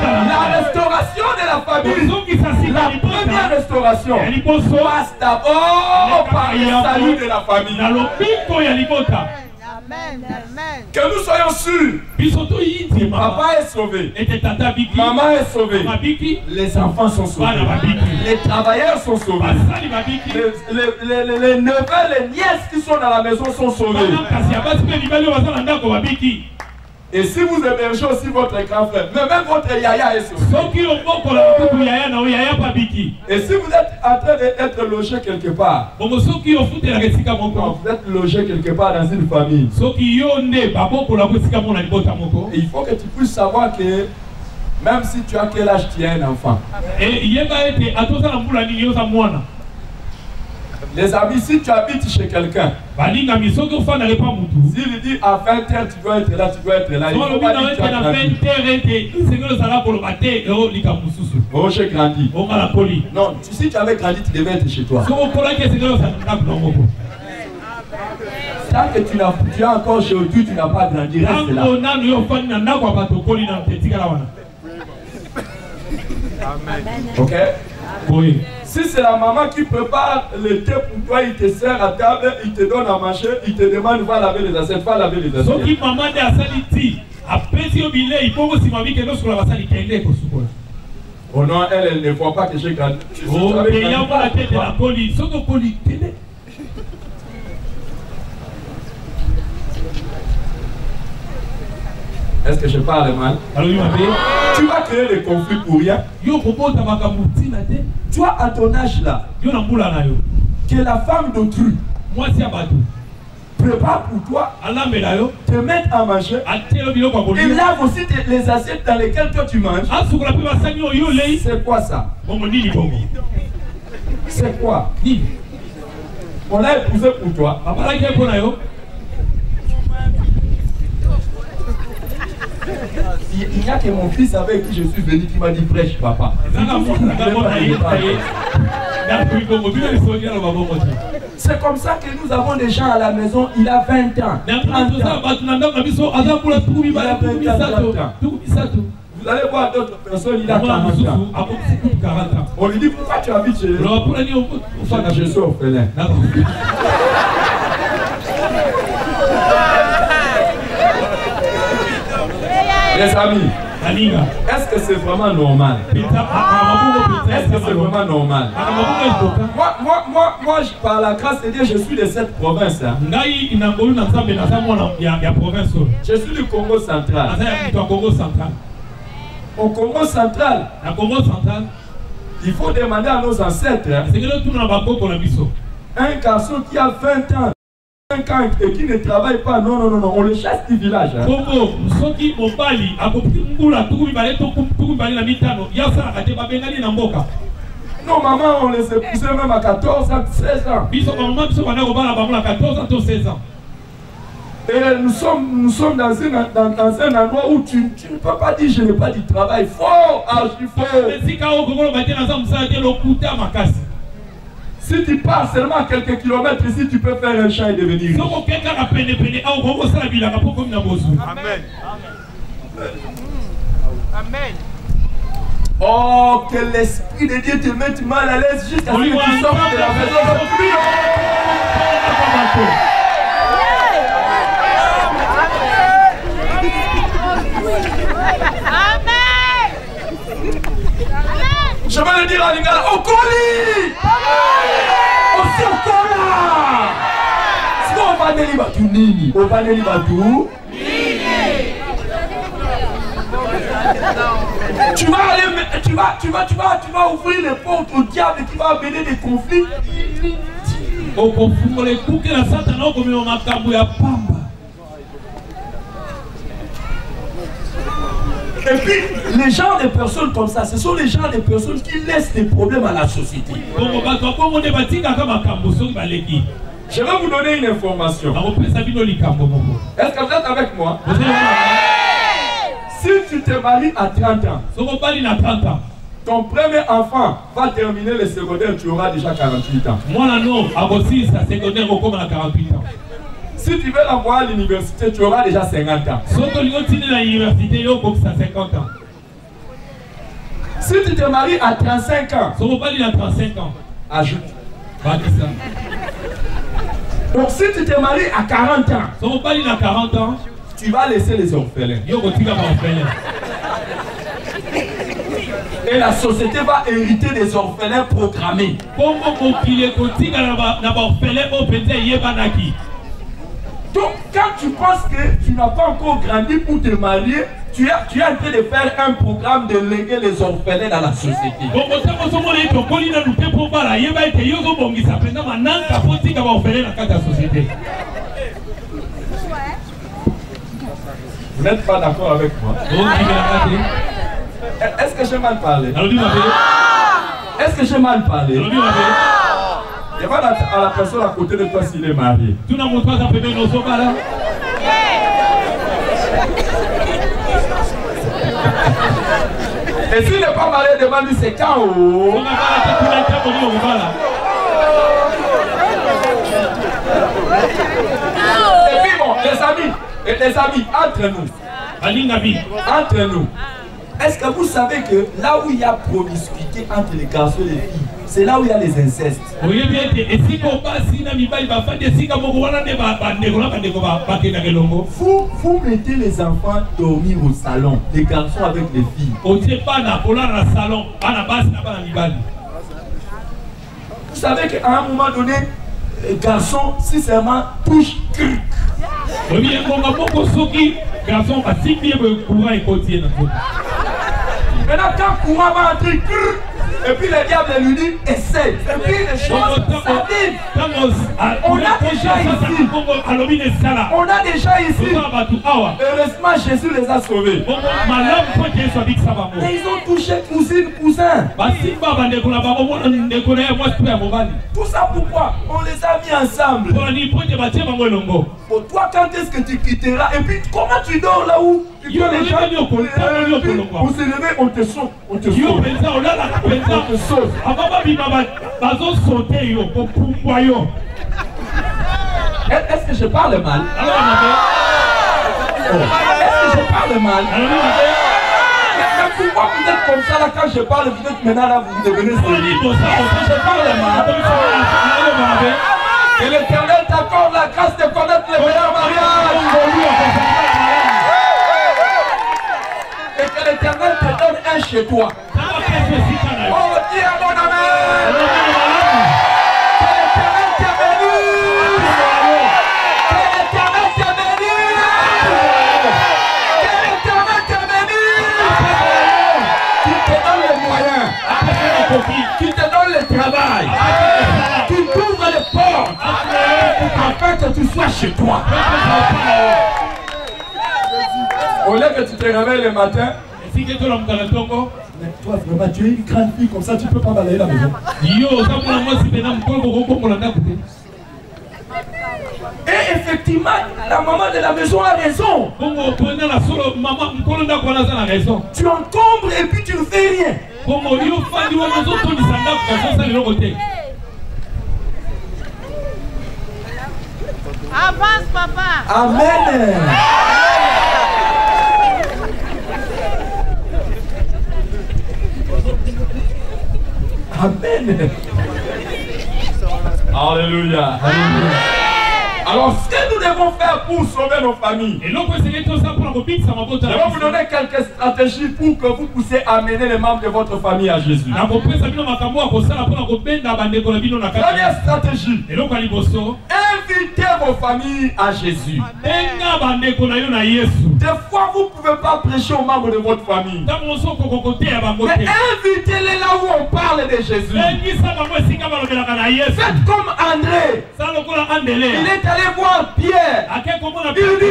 La restauration de la famille, la première restauration, passe d'abord par le salut de la famille. Amen. Que nous soyons sûrs que papa est sauvé, maman est sauvée, les enfants sont sauvés, les travailleurs sont sauvés, les neveux, les nièces qui sont dans la maison sont sauvés. Et si vous hébergez aussi votre grand frère, mais même votre yaya est sauvé. Et si vous êtes en train d'être logé quelque part, vous êtes logé quelque part dans une famille, il faut que tu puisses savoir que même si tu as quel âge, tu es un enfant. Les amis, si tu habites chez quelqu'un, s'il dit à 20h tu dois être là, il faut pas dire que tu as grandi. Oh, j'ai grandi. Non, si tu avais grandi, tu devais être chez toi. Tant que tu as encore chez aujourd'hui, tu n'as pas grandi, reste là. Ok? Oui. Si c'est la maman qui prépare le thé pour toi, il te sert à table, il te donne à manger, il te demande va laver les assiettes, va laver les assiettes. Oh non, elle ne voit pas que j'ai grandi. Est-ce que je parle mal? Tu vas créer des conflits pour rien. Toi, à ton âge là, que la femme d'autrui prépare pour toi, te mettre à manger, et lave aussi les assiettes dans lesquelles toi tu manges. C'est quoi ça? C'est quoi? On l'a épousé pour toi. Il n'y a que mon fils avec qui je suis venu qui m'a dit prêche papa. C'est comme ça que nous avons des gens à la maison, il a 20 ans. 30 ans. Vous allez voir d'autres personnes, il a 40 ans. On lui dit pourquoi tu habites chez lui? Je suis orphelin. Les amis, est-ce que c'est vraiment normal? Est-ce que c'est vraiment normal? Moi, par la grâce de Dieu, je suis de cette province. Hein. Je suis du Congo central. Au Congo central, il faut demander à nos ancêtres. Un garçon qui a 20 ans. Et qui ne travaille pas, non, on le chasse du village. Hein. Non, maman, on les a poussés même à 14 ans, 16 ans. Et nous sommes dans un endroit où tu ne peux pas dire je n'ai pas du travail. Faux, archi faux. Si tu pars seulement à quelques kilomètres ici, tu peux faire un champ et devenir riche. Amen. Amen. Oh, que l'Esprit de Dieu te mette mal à l'aise jusqu'à ce que tu sortes de la maison. Je vais le dire à l'Ingala, au colis! Aussi au cola! Si on va aller à tout nini, on va aller à tout tu vas ouvrir les portes au diable qui va amener des conflits. Et puis, les gens de personnes comme ça, ce sont les gens de personnes qui laissent des problèmes à la société. Je vais vous donner une information. Est-ce que vous êtes avec moi? Si tu te maries à 30 ans, ton premier enfant va terminer le secondaire, tu auras déjà 48 ans. Si tu veux l'envoyer à l'université, tu auras déjà 50 ans. Si tu te maries à 35 ans, ajoute. Donc si tu te maries à 40 ans, tu vas laisser les orphelins. Et la société va hériter des orphelins programmés. Donc quand tu penses que tu n'as pas encore grandi pour te marier, tu es en train de faire un programme de léguer les orphelins dans la société. Vous n'êtes pas d'accord avec moi? Est-ce que j'ai mal parlé? Est-ce que j'ai mal parlé? Demande à la personne à côté de toi s'il est marié. Et s'il n'est pas marié, demande-lui c'est quand? Et puis bon, les amis, entre nous, est-ce que vous savez que là où il y a promiscuité entre les garçons et les filles, c'est là où il y a les incestes? Vous mettez les enfants dormir au salon, les garçons avec les filles. Vous savez qu'à un moment donné, les garçons, si seulement touchent. Maintenant, quand le courant va entrer, et puis le diable lui dit, essaie. Et puis les choses s'arrivent. On a déjà ici. Heureusement, Jésus les a sauvés. Mais ils ont touché cousine, cousin. Tout ça pourquoi? On les a mis ensemble. Pour toi, quand est-ce que tu quitteras? Et puis, comment tu dors là où? Les gens, on se lever, on te sauve. On te sauve. Est-ce que je parle mal? Est-ce que je parle mal? Mais pourquoi vous êtes comme ça là quand je parle? Vous êtes maintenant là, vous devenez solide. Est-ce que je parle mal? Que l'Éternel t'accorde la grâce de connaître le meilleur mariage. Et que l'Éternel te donne un chez toi. Oh, dis à mon amen. Que l'Éternel te bénisse. Que l'Éternel te bénisse. Que l'Éternel te bénisse. Qui te donne les moyens. Qui te donne le travail. Qui t'ouvre les portes. Afin que tu sois chez toi. Au lieu que tu te réveilles le matin, mais toi vraiment tu es une grande fille comme ça, tu peux pas balayer la maison. Et effectivement, la maman de la maison a raison. Tu encombres et puis tu ne fais rien. Avance papa. Amen. Amen. Alléluia. Alors, ce que nous devons faire pour sauver nos familles, je vais vous donner quelques stratégies pour que vous puissiez amener les membres de votre famille à Jésus. Première stratégie, invitez vos familles à Jésus. Des fois, vous ne pouvez pas prêcher aux membres de votre famille. Mais invitez-les là où on parle de Jésus. Faites comme André. Il est allé voir Pierre. Il dit,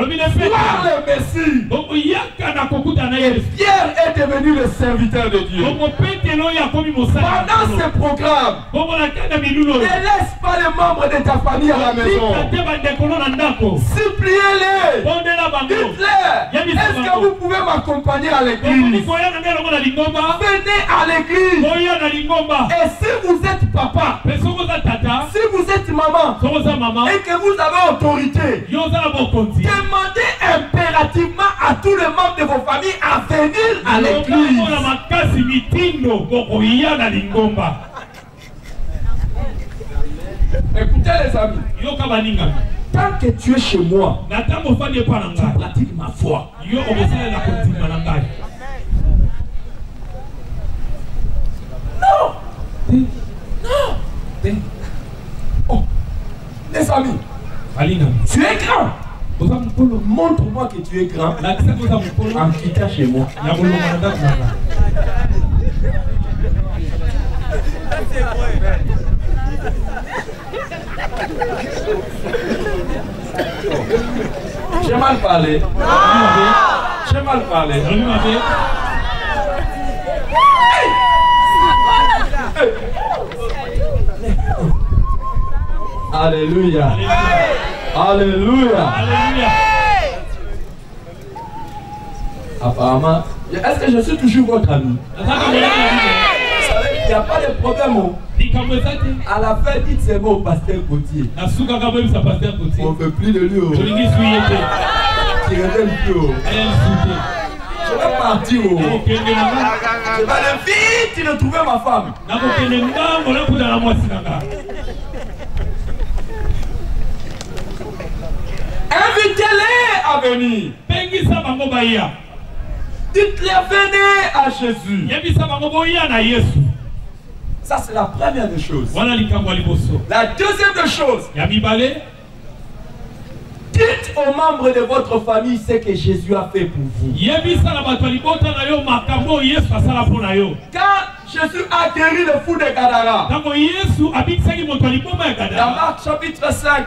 viens voir le Messie. Et Pierre est devenu le serviteur de Dieu. Pendant ce programme, ne laisse pas les membres de ta famille à la maison. Suppliez-les. est-ce que vous pouvez m'accompagner à l'église? Venez à l'église. Et si vous êtes papa, si vous êtes maman, et que vous avez autorité, demandez impérativement à tous les membres de vos familles à venir à l'église. Écoutez les amis, tant que tu es chez moi, tu pratiques ma foi. Non. Non. Oh. Les amis, tu es grand. Montre-moi que tu es grand en quittant chez moi. J'ai mal parlé. J'ai mal parlé. Alléluia. Alléluia. Apparemment, est-ce que je suis toujours votre ami? Il n'y a pas de problème. À la fin, dites c'est bon au pasteur Gauthier. On ne veut plus de lui. Qui revienne plus. Je vais partir. Je vais aller vite retrouver ma femme. Invitez-les à venir. Dites-les venez à Jésus. Ça c'est la première des choses. La deuxième des choses. Dites aux membres de votre famille ce que Jésus a fait pour vous. Quand Jésus a guéri le fou de Gadara, dans Marc chapitre 5,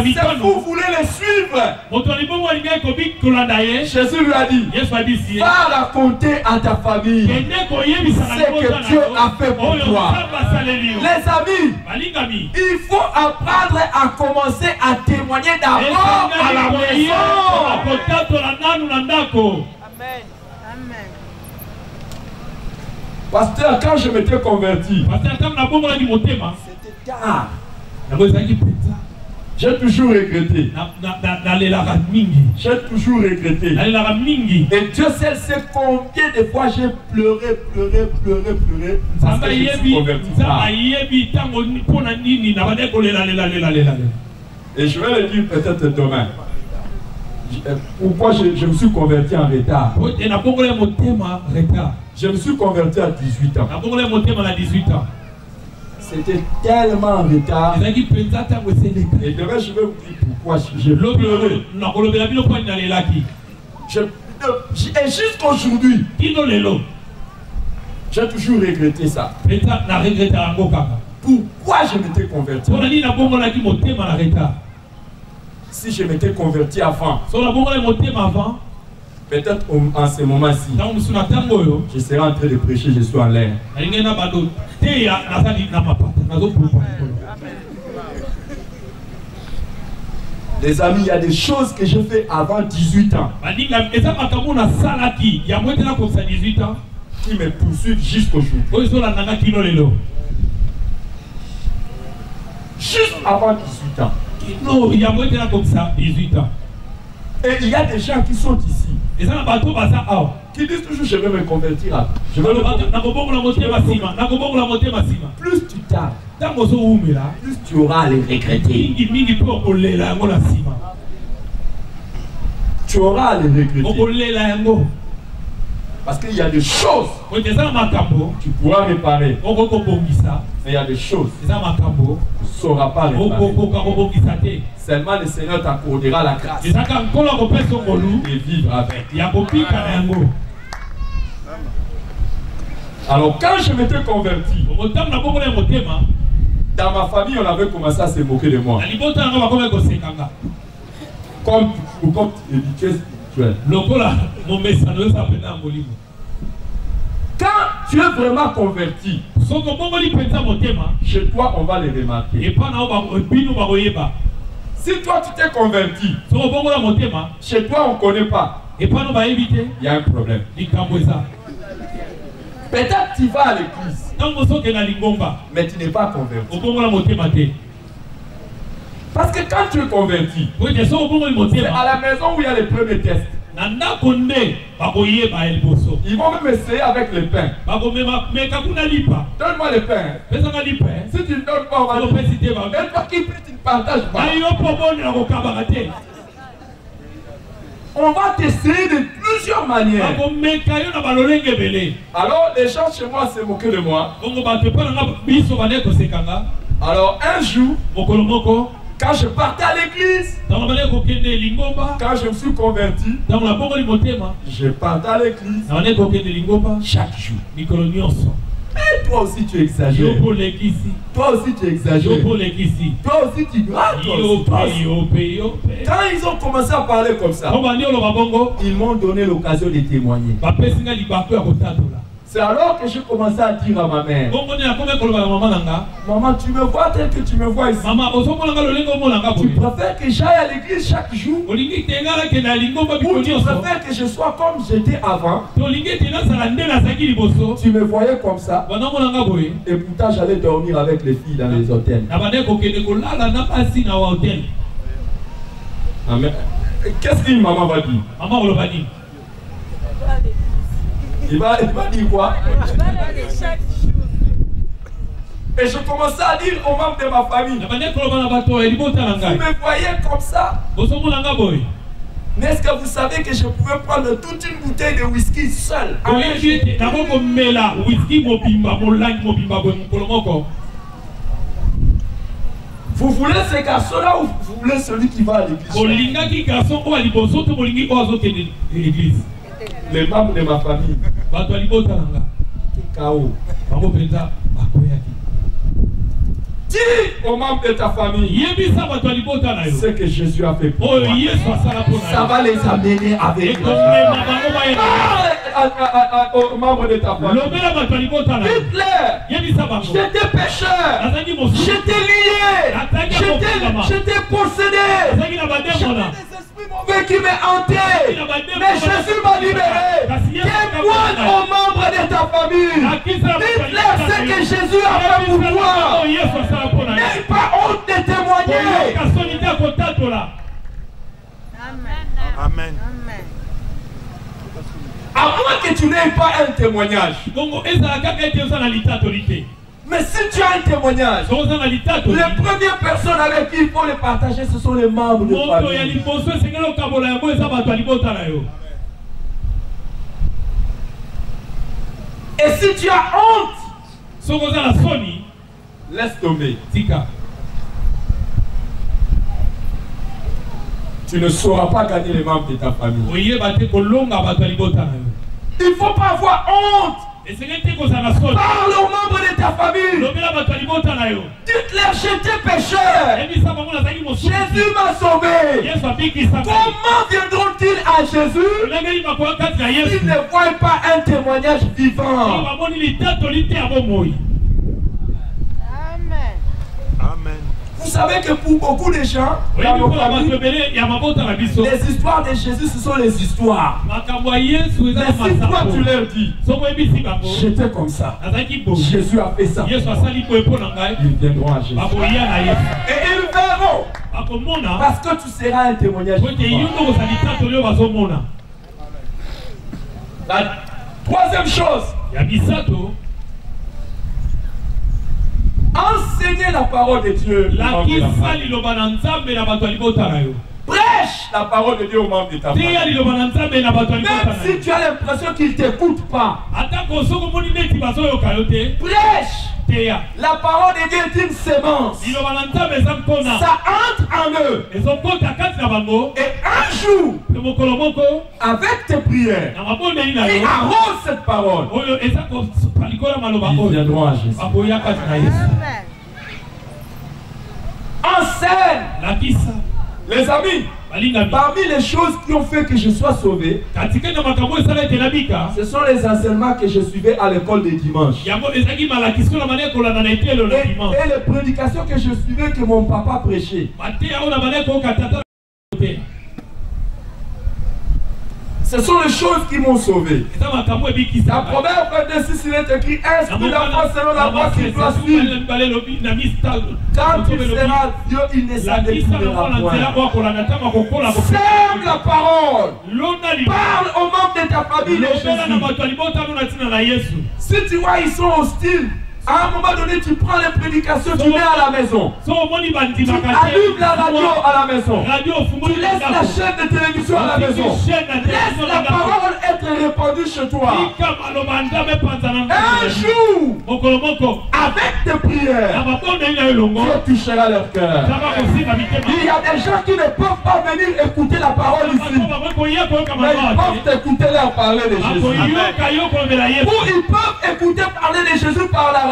si vous voulez le suivre, Jésus lui a dit, va raconter à ta famille ce que Dieu a fait pour toi. Les amis, il faut apprendre à commencer à témoigner d'abord à la maison. Amen. Pasteur, quand je m'étais converti, c'était tard. J'ai toujours regretté. J'ai toujours regretté. Et Dieu seul sait combien de fois j'ai pleuré. Parce que je suis converti. Et je vais le dire peut-être demain. Pourquoi je me suis converti en retard? Je me suis converti à 18 ans. C'était tellement en retard. Et demain, je vais vous dire pourquoi j'ai pleuré. Et jusqu'aujourd'hui, j'ai toujours regretté ça. Pourquoi je m'étais converti? Si je m'étais converti avant, peut-être en ce moment-ci, je serais en train de prêcher, je suis en l'air. Les amis, il y a des choses que j'ai fait avant 18 ans qui me poursuivent jusqu'aujourd'hui. Juste avant 18 ans. Et il y a des gens qui sont ici, qui disent toujours je vais me convertir. Plus tu tardes, plus tu auras à les regretter. Tu auras à les regretter. Parce qu'il y a des choses tu pourras réparer. Mais il y a des choses tu ne sauras pas réparer. Seulement le Seigneur t'accordera la grâce de vivre avec. Alors quand je m'étais converti, dans ma famille on avait commencé à se moquer de moi. Comme éduqué spirituel. Quand tu es vraiment converti, chez toi on va les remarquer. Si toi tu t'es converti, chez toi on ne connaît pas, il y a un problème. Peut-être tu vas à l'église, mais tu n'es pas converti. Parce que quand tu es converti, c'est à la maison où il y a les premiers tests. Ils vont même essayer avec le pain. Donne-moi le pain. Si tu ne donnes pas, on va dire. Donne-moi qui prie, tu ne partages pas. On va t'essayer de plusieurs manières. Alors les gens chez moi se moquaient de moi. Alors un jour, quand je partais à l'église, quand je me suis converti, je partais à l'église chaque jour. Mais toi aussi tu exagères. Toi aussi tu exagères. Toi aussi tu dois. Quand ils ont commencé à parler comme ça, ils m'ont donné l'occasion de témoigner. C'est alors que j'ai commencé à dire à ma mère, maman, tu me vois tel que tu me vois ici. Tu préfères que j'aille à l'église chaque jour, ou tu préfères que je sois comme j'étais avant. Tu me voyais comme ça, et pourtant j'allais dormir avec les filles dans les hôtels. Amen. Qu'est-ce qu'une maman va dire? Il va dire quoi? Et je commençais à dire aux membres de ma famille, vous me voyez comme ça? Mais est-ce que vous savez que je pouvais prendre toute une bouteille de whisky seul? Vous voulez ce garçon-là ou vous voulez celui qui va à l'église? Les membres de ma famille. K.O. Dis aux membres de ta famille ce que Jésus a fait pour toi. Ça va les amener avec lui. Aux membres de ta famille. Dites-leur, j'étais pécheur, j'étais lié, j'étais possédé, j'avais des esprits mauvais qui me hantaient, mais Jésus m'a libéré. Témoigne aux membres de ta famille. Dites-leur ce que Jésus a fait pour toi. N'aie pas honte de témoigner. Amen. À moins que tu n'aies pas un témoignage. Mais si tu as un témoignage, les premières personnes avec qui il faut le partager, ce sont les membres de la famille. Et si tu as honte, laisse tomber. Tu ne sauras pas gagner les membres de ta famille. Il ne faut pas avoir honte. Parle aux membres de ta famille. Dites-leur, j'étais pécheur. Jésus m'a sauvé. Comment viendront-ils à Jésus s'ils ne voient pas un témoignage vivant? Amen. Vous savez que pour beaucoup de gens, dans nos familles, les histoires de Jésus, ce sont les histoires. Mais si toi tu leur dis, j'étais comme ça, Jésus a fait ça, ils viendront à Jésus. Et ils verront, parce que tu seras un témoignage. La troisième chose, enseigner la parole de Dieu. Prêche la parole de Dieu aux membres de ta famille. Même si tu as l'impression qu'ils ne t'écoutent pas, prêche. La parole de Dieu est une sémence. Ça entre en eux. Et un jour, avec tes prières, ils arrosent cette parole. Ils viendront à Jésus. Enseigne. Les amis, Parmi les choses qui ont fait que je sois sauvé, ce sont les enseignements que je suivais à l'école des dimanches. Et les prédications que je suivais que mon papa prêchait. Ce sont les choses qui m'ont sauvé. La Proverbe 26, il est écrit: instruis l'enfant selon la voie qu'il doit suivre. Quand il sera Dieu, il ne s'en détournera point. Sème la parole. Parle aux membres de ta famille de Jésus. Si tu vois, ils sont hostiles, à un moment donné, tu prends les prédications, tu mets à la maison. Tu allumes la radio à la maison. Tu laisses la chaîne de télévision à la maison. Laisse la parole être répandue chez toi. Un jour, avec tes prières, Dieu touchera leur cœur. Il y a des gens qui ne peuvent pas venir écouter la parole ici, mais ils peuvent écouter leur parler de Jésus. Ou ils peuvent écouter parler de Jésus par la radio.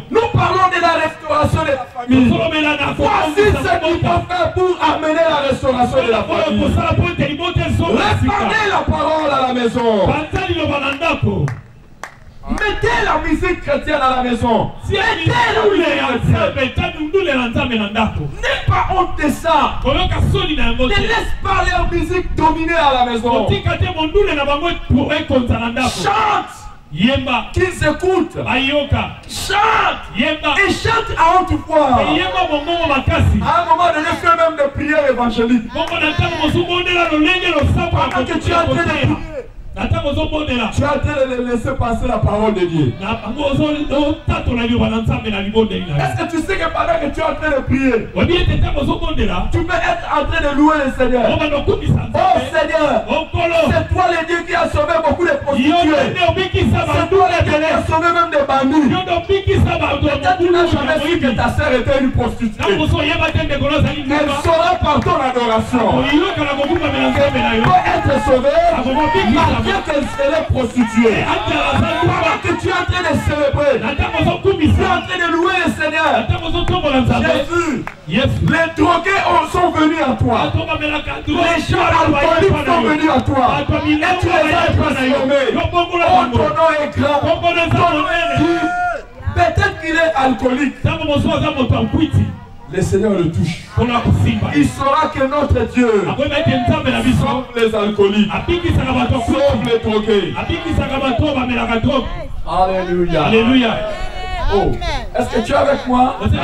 Nous parlons de la restauration de la famille. Voici ce qu'il faut faire pour amener la restauration de la famille. Répandez la parole à la maison. Mettez la musique chrétienne à la maison. Mettez la musique chrétienne. N'aie pas honte de ça. Ne laisse pas leur musique dominer à la maison. Chante. Qu'ils écoutent. Chante. Et chante à haute voix. À un moment donné, fais même des prières évangéliques. Pendant que tu es en train de prier, tu es en train de laisser passer la parole de Dieu. Est-ce que tu sais que pendant que tu es en train de prier, tu peux être en train de louer le Seigneur? Oh Seigneur, c'est toi le Dieu qui a sauvé beaucoup de prostituées. C'est toi le Dieu qui a sauvé même des bandits. Peut-être tu n'as jamais su que ta sœur était une prostituée. Elle saura par ton adoration qu'elle peut être sauvée malgré qu'elle serait prostituée. Pendant que tu es en train de célébrer, tu es en train de louer le Seigneur. Jésus, les drogués sont venus à toi. Les gens alcooliques sont venus à toi. Et tu les as transformés. Oh, ton nom est grand. Ton nom est dit. Peut-être qu'il est alcoolique. Le Seigneur le touche. Il saura que notre Dieu sauve les alcooliques, sauve les drogués. Alléluia. Alléluia. Oh, est-ce que tu es avec moi? Est-ce que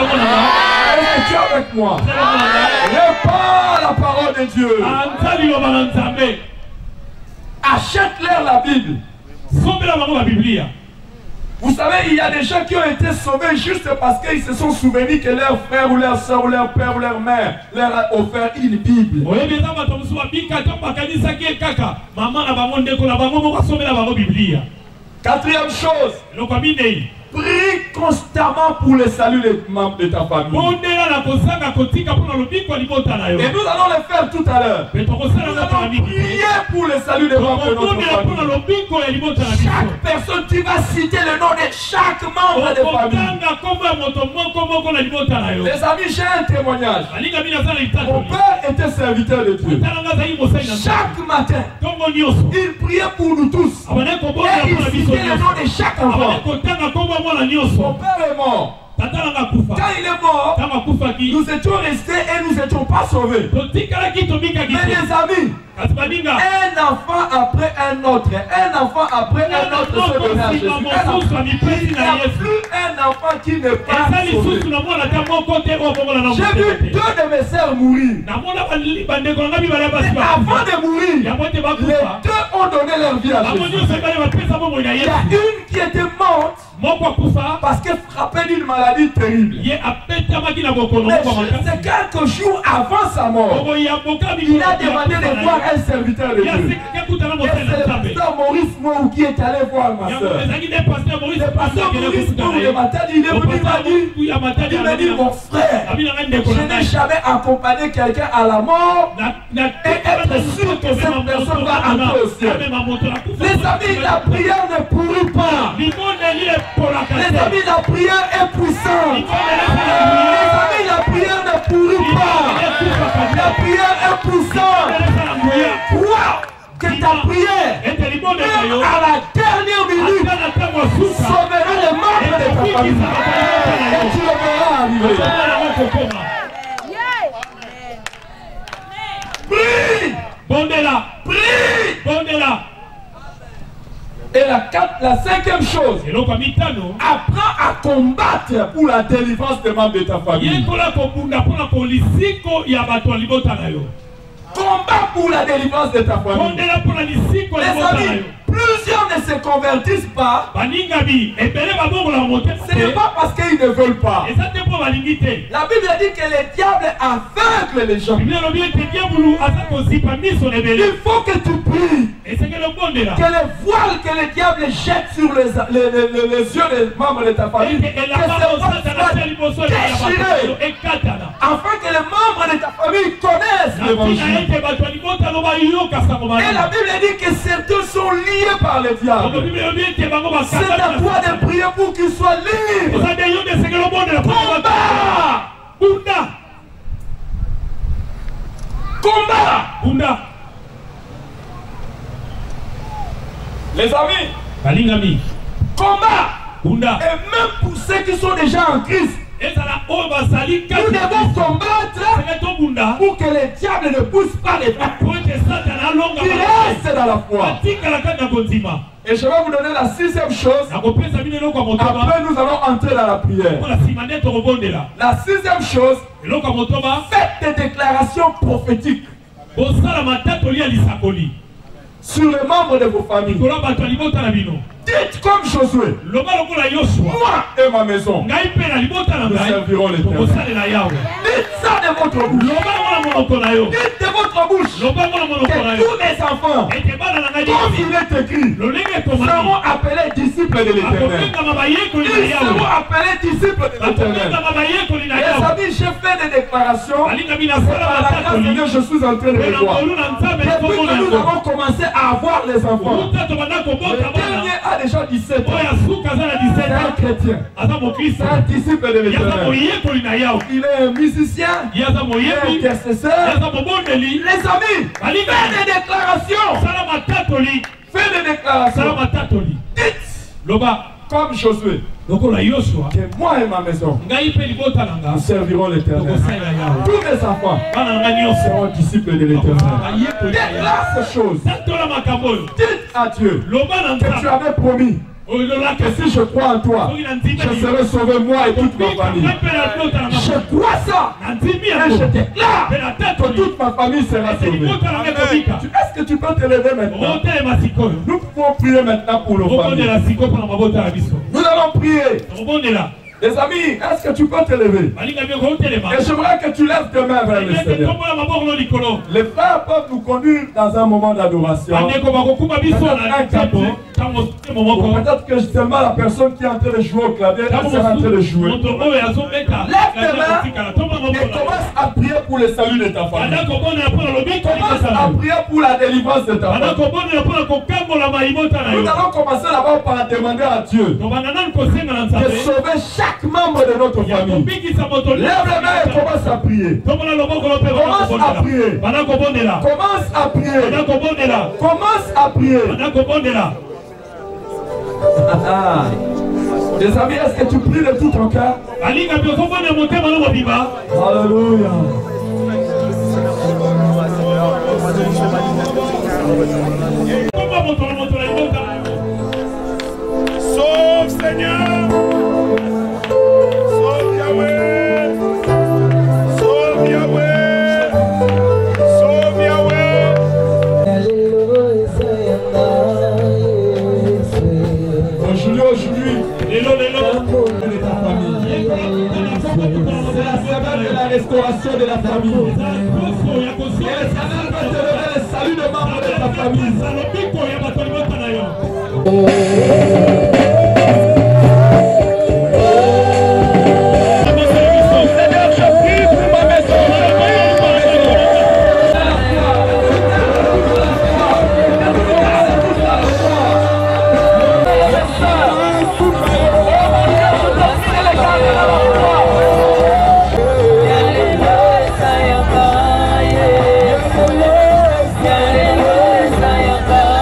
tu es avec moi? Répands la parole de Dieu. Achète-leur la Bible. Vous savez, il y a des gens qui ont été sauvés juste parce qu'ils se sont souvenus que leur frère ou leur soeur ou leur père ou leur mère leur a offert une Bible. Quatrième chose, prie constamment pour le salut des membres de ta famille. Et nous allons le faire tout à l'heure. Nous allons prier pour le salut des membres de notre famille. Chaque personne, tu vas citer le nom de chaque membre de famille. Les amis, j'ai un témoignage. Mon père était serviteur de Dieu. Chaque matin, il priait pour nous tous. Et il citait le nom de chaque enfant. Mon père est mort. Quand il est mort, nous étions restés et nous n'étions pas sauvés. Mais les amis, un enfant après un autre, un enfant après un autre se donnait à Jésus. Il n'y a plus un enfant qui n'est pas sauvé. J'ai vu deux de mes sœurs mourir. Mais avant de mourir, les deux ont donné leur vie à Jésus. Il y a une qui était morte parce qu'elle frappait d'une maladie terrible. Mais c'est quelques jours avant sa mort, il a demandé de voir un serviteur de Dieu. Et c'est le pasteur Maurice Mou qui est allé voir ma soeur. Le pasteur Maurice Mou le matin, il est venu, il m'a dit, mon frère, je n'ai jamais accompagné quelqu'un à la mort et être sûr que cette personne va entrer au ciel. Les amis, la prière ne pourrit pas. Les amis, la prière est puissante. Les amis, la prière ne pourrit pas. prière, même à la dernière minute, sauvera les membres de ta famille. Et tu le verras arriver. Prie! Bondela! Prie! Bondela! Et la cinquième chose, apprends à combattre pour la délivrance des membres de ta famille. Combat pour la délivrance de ta famille. Les amis, plusieurs ne se convertissent pas. Ce n'est pas parce qu'ils ne veulent pas. La Bible dit que le diable aveugle les gens. Il faut que tu pries. Que le voile que le diable jette sur les yeux des membres de ta famille, que ce voile soit déchiré, afin que les membres de ta famille connaissent l'évangile. Et la Bible dit que certains sont liés par le diable. C'est à toi de prier pour qu'ils soient libres. Combat. Les amis, combat. Et même pour ceux qui sont déjà en crise, nous devons combattre pour que le diable ne pousse pas les pas. Qu'il reste dans la foi. Et je vais vous donner la sixième chose. Après nous allons entrer dans la prière. La sixième chose, faites des déclarations prophétiques sur les membres de vos familles. Dites comme Josué, moi et ma maison, nous servirons l'Éternel. Dites ça de votre bouche. Dites de votre bouche que tous mes enfants, comme il est écrit, seront appelés disciples de l'Éternel. Ils seront appelés disciples de l'Éternel. Les amis, j'ai fait des déclarations. Par la grâce de Dieu, je suis en train de les voir. Depuis que nous avons commencé à avoir les enfants, le dernier a déjà 17 ans. C'est un chrétien. C'est un disciple de l'Éternel. Il est un musicien. Il est un intercesseur. Les amis, faites des déclarations. Faites des déclarations. Dites comme Josué que moi et ma maison nous servirons l'Éternel. Tous mes enfants seront disciples de l'Éternel. Déclare ces choses. Dites à Dieu que tu avais promis que si je crois en toi, je serai sauvé moi et toute ma famille. Je crois ça. Et je déclare que toute ma famille sera sauvée. Est-ce que tu peux te lever maintenant? Nous pouvons prier maintenant pour nos familles. Nous allons prier. Les amis, est-ce que tu peux te lever? Et j'aimerais que tu lèves tes mains vers le Seigneur. Les frères peuvent nous conduire dans un moment d'adoration. Peut-être que seulement la personne qui est en train de jouer au clavier, elle sera en train de jouer. Lève tes mains et commence à prier pour le salut de ta famille. Commence à prier pour la délivrance de ta famille. Nous allons commencer d'abord par demander à Dieu de sauver chaque membre de notre famille. Lève les mains et commence à prier. Commence à prier. Commence à prier. Commence à prier. Les amis, est-ce que tu pries de tout ton cœur? Alléluia. Sauve Seigneur. Sauve Yahweh. Sauve Yahweh. Sauve Yahweh. Aujourd'hui, de ta famille. C'est la semaine de la restauration de la famille. Et le Seigneur va te donner le salut de membres de ta famille. Seigneur, je prie pour ma maison. Sayang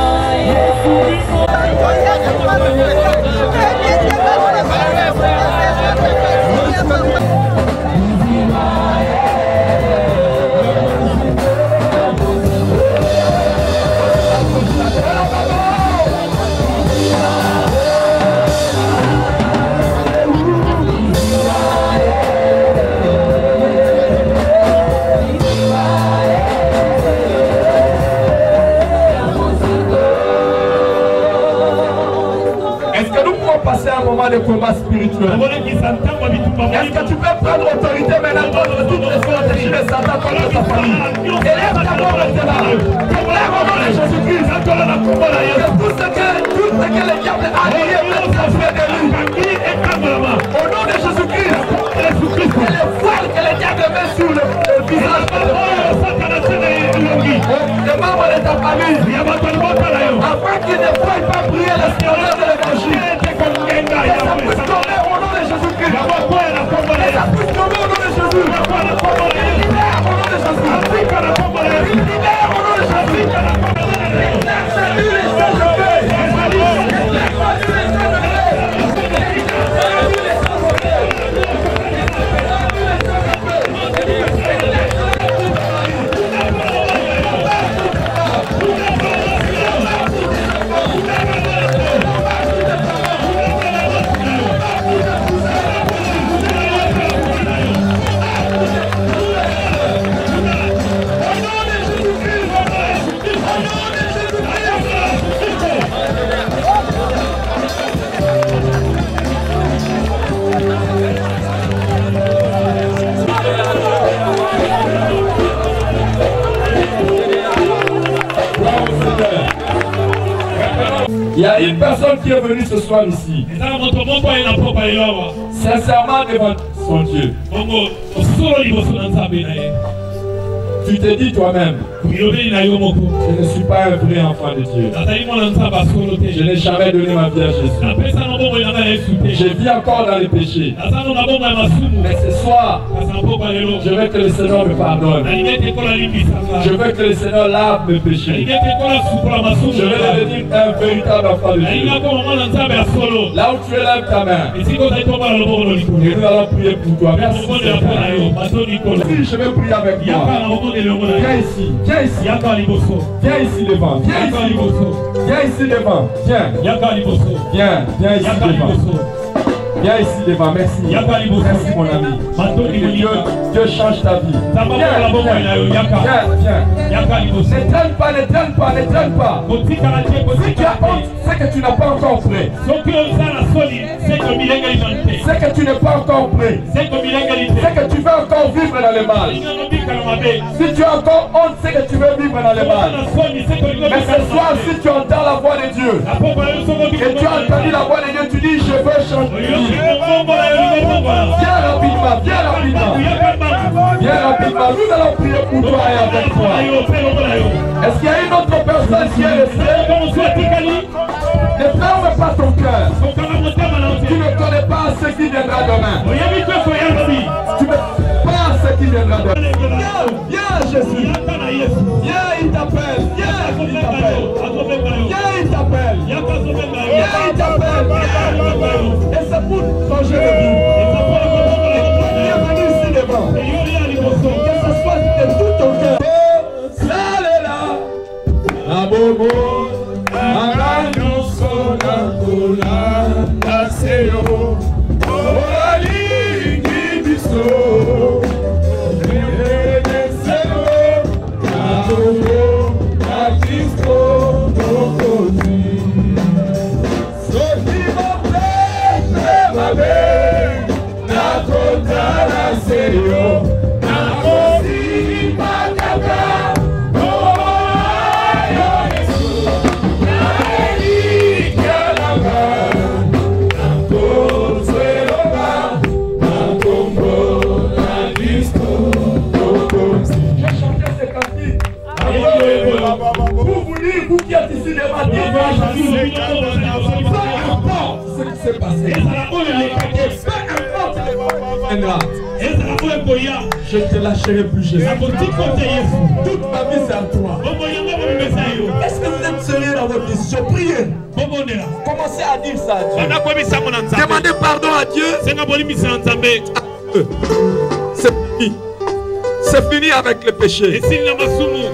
moment de combat spirituel. Est-ce que tu peux prendre autorité maintenant contre toutes les stratégies de Satan contre ta famille? Élève ta voix maintenant. Élève au nom de Jésus-Christ. Tout ce que le diable a lié maintenant fait de lui. Au nom de Jésus-Christ. Et le voile que le diable met sur le visage des membres de ta famille, afin qu'ils ne voient pas briller la splendeur de l'évangile. Et ça puisse tomber au nom de Jésus-Christ. Et ça puisse tomber au nom de Jésus. Il libère au nom de Jésus. Il libère au nom de Jésus. Salut les saints de paix. Il y a une personne qui est venue ce soir ici, sincèrement devant son Dieu. Tu te dis toi-même, je ne suis pas un vrai enfant de Dieu. Je n'ai jamais donné ma vie à Jésus. Je vis encore dans les péchés. Mais ce soir, je veux que le Seigneur me pardonne. Je veux que le Seigneur lave mes péchés. Je veux devenir un véritable enfant de Dieu. Là où tu élèves ta main, et nous allons prier pour toi. Merci. Je vais prier avec toi. Viens ici, viens ici. Viens ici devant, viens ici. Viens ici devant, viens. Viens ici devant. Viens ici devant, merci. Merci mon ami. Dieu change ta vie. Viens. Ne traîne pas. Si tu as honte, c'est que tu n'as pas encore prêt. C'est que tu n'es pas encore prêt. C'est que tu veux encore vivre dans le mal. Si tu as encore honte, c'est que tu veux vivre dans le mal. Mais ce soir, si tu entends la voix de Dieu, et tu as entendu la voix de Dieu, tu dis je veux changer. Viens rapidement. Nous allons prier pour toi et avec toi. Est-ce qu'il y a une autre personne qui est restée? Ne ferme pas ton cœur. Tu ne connais pas ce qui viendra demain. Tu ne sais pas ce qui viendra demain. Viens Jésus. Viens, il t'appelle. Et c'est pour changer de vie. Bienvenue ici devant. Que ce soit de tout ton cœur. Vous qui êtes ici devant Dieu, peu importe ce qui s'est passé, je ne te lâcherai plus, Jésus. Toute ma vie c'est à toi. Est-ce que vous êtes sérieux dans votre décision? Priez. Commencez à dire ça à Dieu. Demandez pardon à Dieu. C'est fini. C'est fini avec le péché.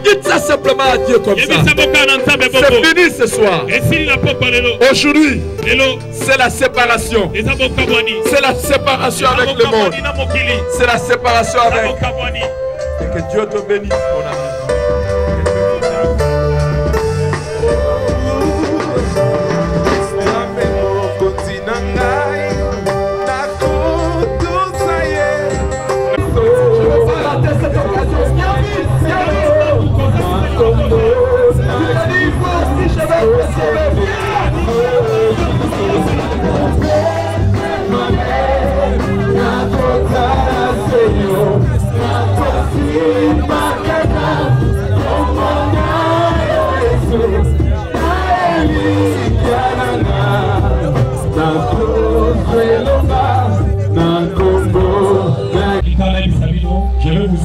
Dites ça simplement à Dieu comme ça. C'est fini ce soir. Aujourd'hui, c'est la séparation. C'est la séparation avec le monde. C'est la séparation avec. Et que Dieu te bénisse, mon ami. Continue.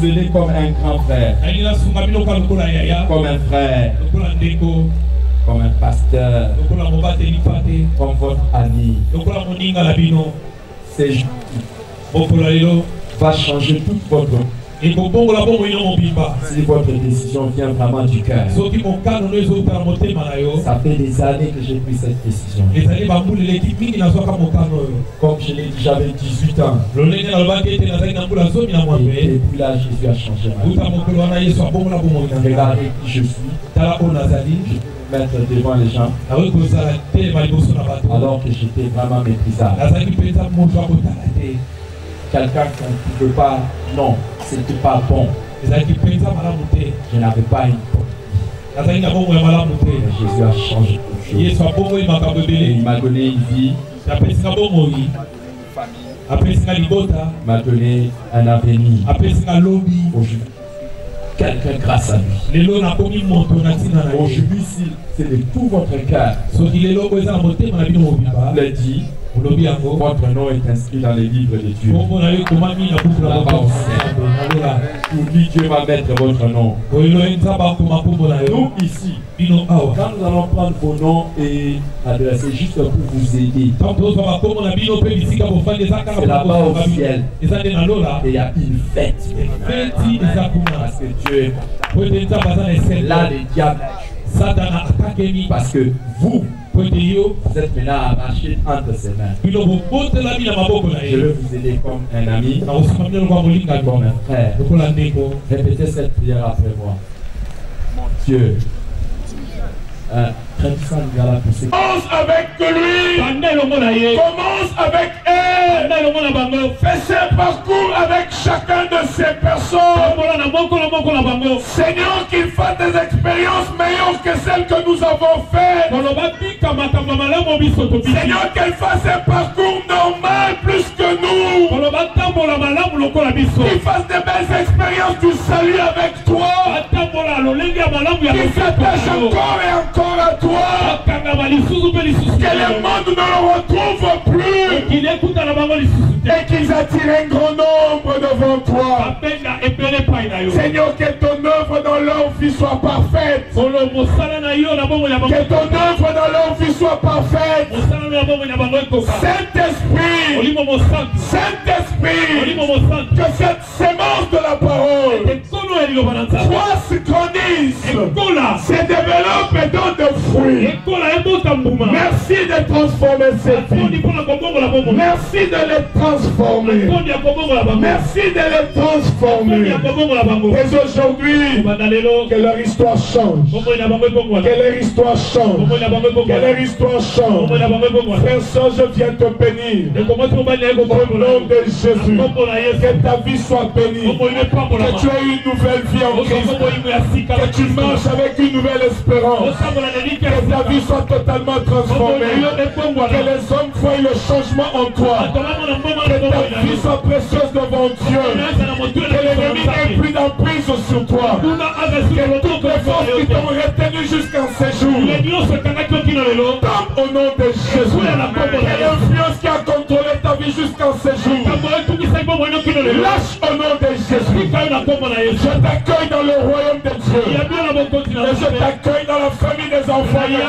appelez comme un grand frère, comme un frère, comme un pasteur, comme votre ami. C'est juste va changer toute votre vie. Si votre décision vient vraiment du cœur. Ça fait des années que j'ai pris cette décision. Comme je l'ai dit, j'avais 18 ans. Et depuis là, Jésus a changé ma vie. Regardez qui je suis. Je peux me mettre devant les gens. Alors que j'étais vraiment méprisable. Quelqu'un qui ne peut pas, non, c'était pas bon. Je n'avais pas une bonne vie. Jésus a changé toute chose. Et il m'a donné une vie. Il m'a donné un avenir. Aujourd'hui, quelqu'un grâce à lui. Aujourd'hui, c'est de tout votre cœur. Le dit. Votre nom est inscrit dans les livres de Dieu. Là-bas au ciel. Pour lui, Dieu va mettre votre nom. Nous ici, quand nous allons prendre vos noms et adresser juste pour vous aider. C'est là-bas au ciel. Et il y a une fête. Parce que Dieu est là, le diable. Parce que vous êtes maintenant à marcher entre ses mains. Je veux vous aider comme un ami, comme un frère. Répétez cette prière après moi. Mon Dieu. Commence avec lui. Commence avec elle. Fais ce parcours avec chacun de ces personnes. Seigneur, qu'il fasse des expériences meilleures que celles que nous avons faites. Seigneur, qu'elle fasse un parcours normal plus que nous. Qu'il fasse de belles expériences du salut avec toi. Qu'il s'attache encore et encore à toi. Que le monde ne le retrouve plus. Et qu'ils attirent un grand nombre devant toi. Seigneur, que ton œuvre dans leur vie soit parfaite. Que ton œuvre dans leur vie soit parfaite. Saint-Esprit, que cette sémence de la parole se grandisse, se développe et donne de fruits. Merci de transformer cette vie. Merci de les transformer. Merci de les transformer. Et aujourd'hui, que leur histoire change. Que leur histoire change. Que leur histoire change. Frère, soeur, je viens te bénir. Au nom de Jésus. Que ta vie soit bénie. Que tu aies une nouvelle vie en Christ. Que tu marches avec une nouvelle espérance. Que ta vie soit totalement transformée. Que les hommes voient le changement en toi. Que ta vie soit précieuse devant Dieu. Que l'ennemi n'ait plus d'emprise sur toi. Que toutes les forces qui t'ont retenu jusqu'à ces jours tombent au nom de Jésus. Que l'influence qui a contrôlé ta vie jusqu'à ces jours lâche au nom de Jésus. Je t'accueille dans le royaume de Dieu. Et je t'accueille dans la famille des enfants de Dieu.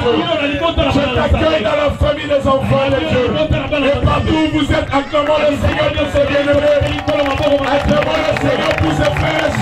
Je t'accueille dans la famille des enfants de Dieu. Et partout où vous êtes, acclamons le Seigneur de ses bien-aimés. Acclamons le Seigneur pour ses frères et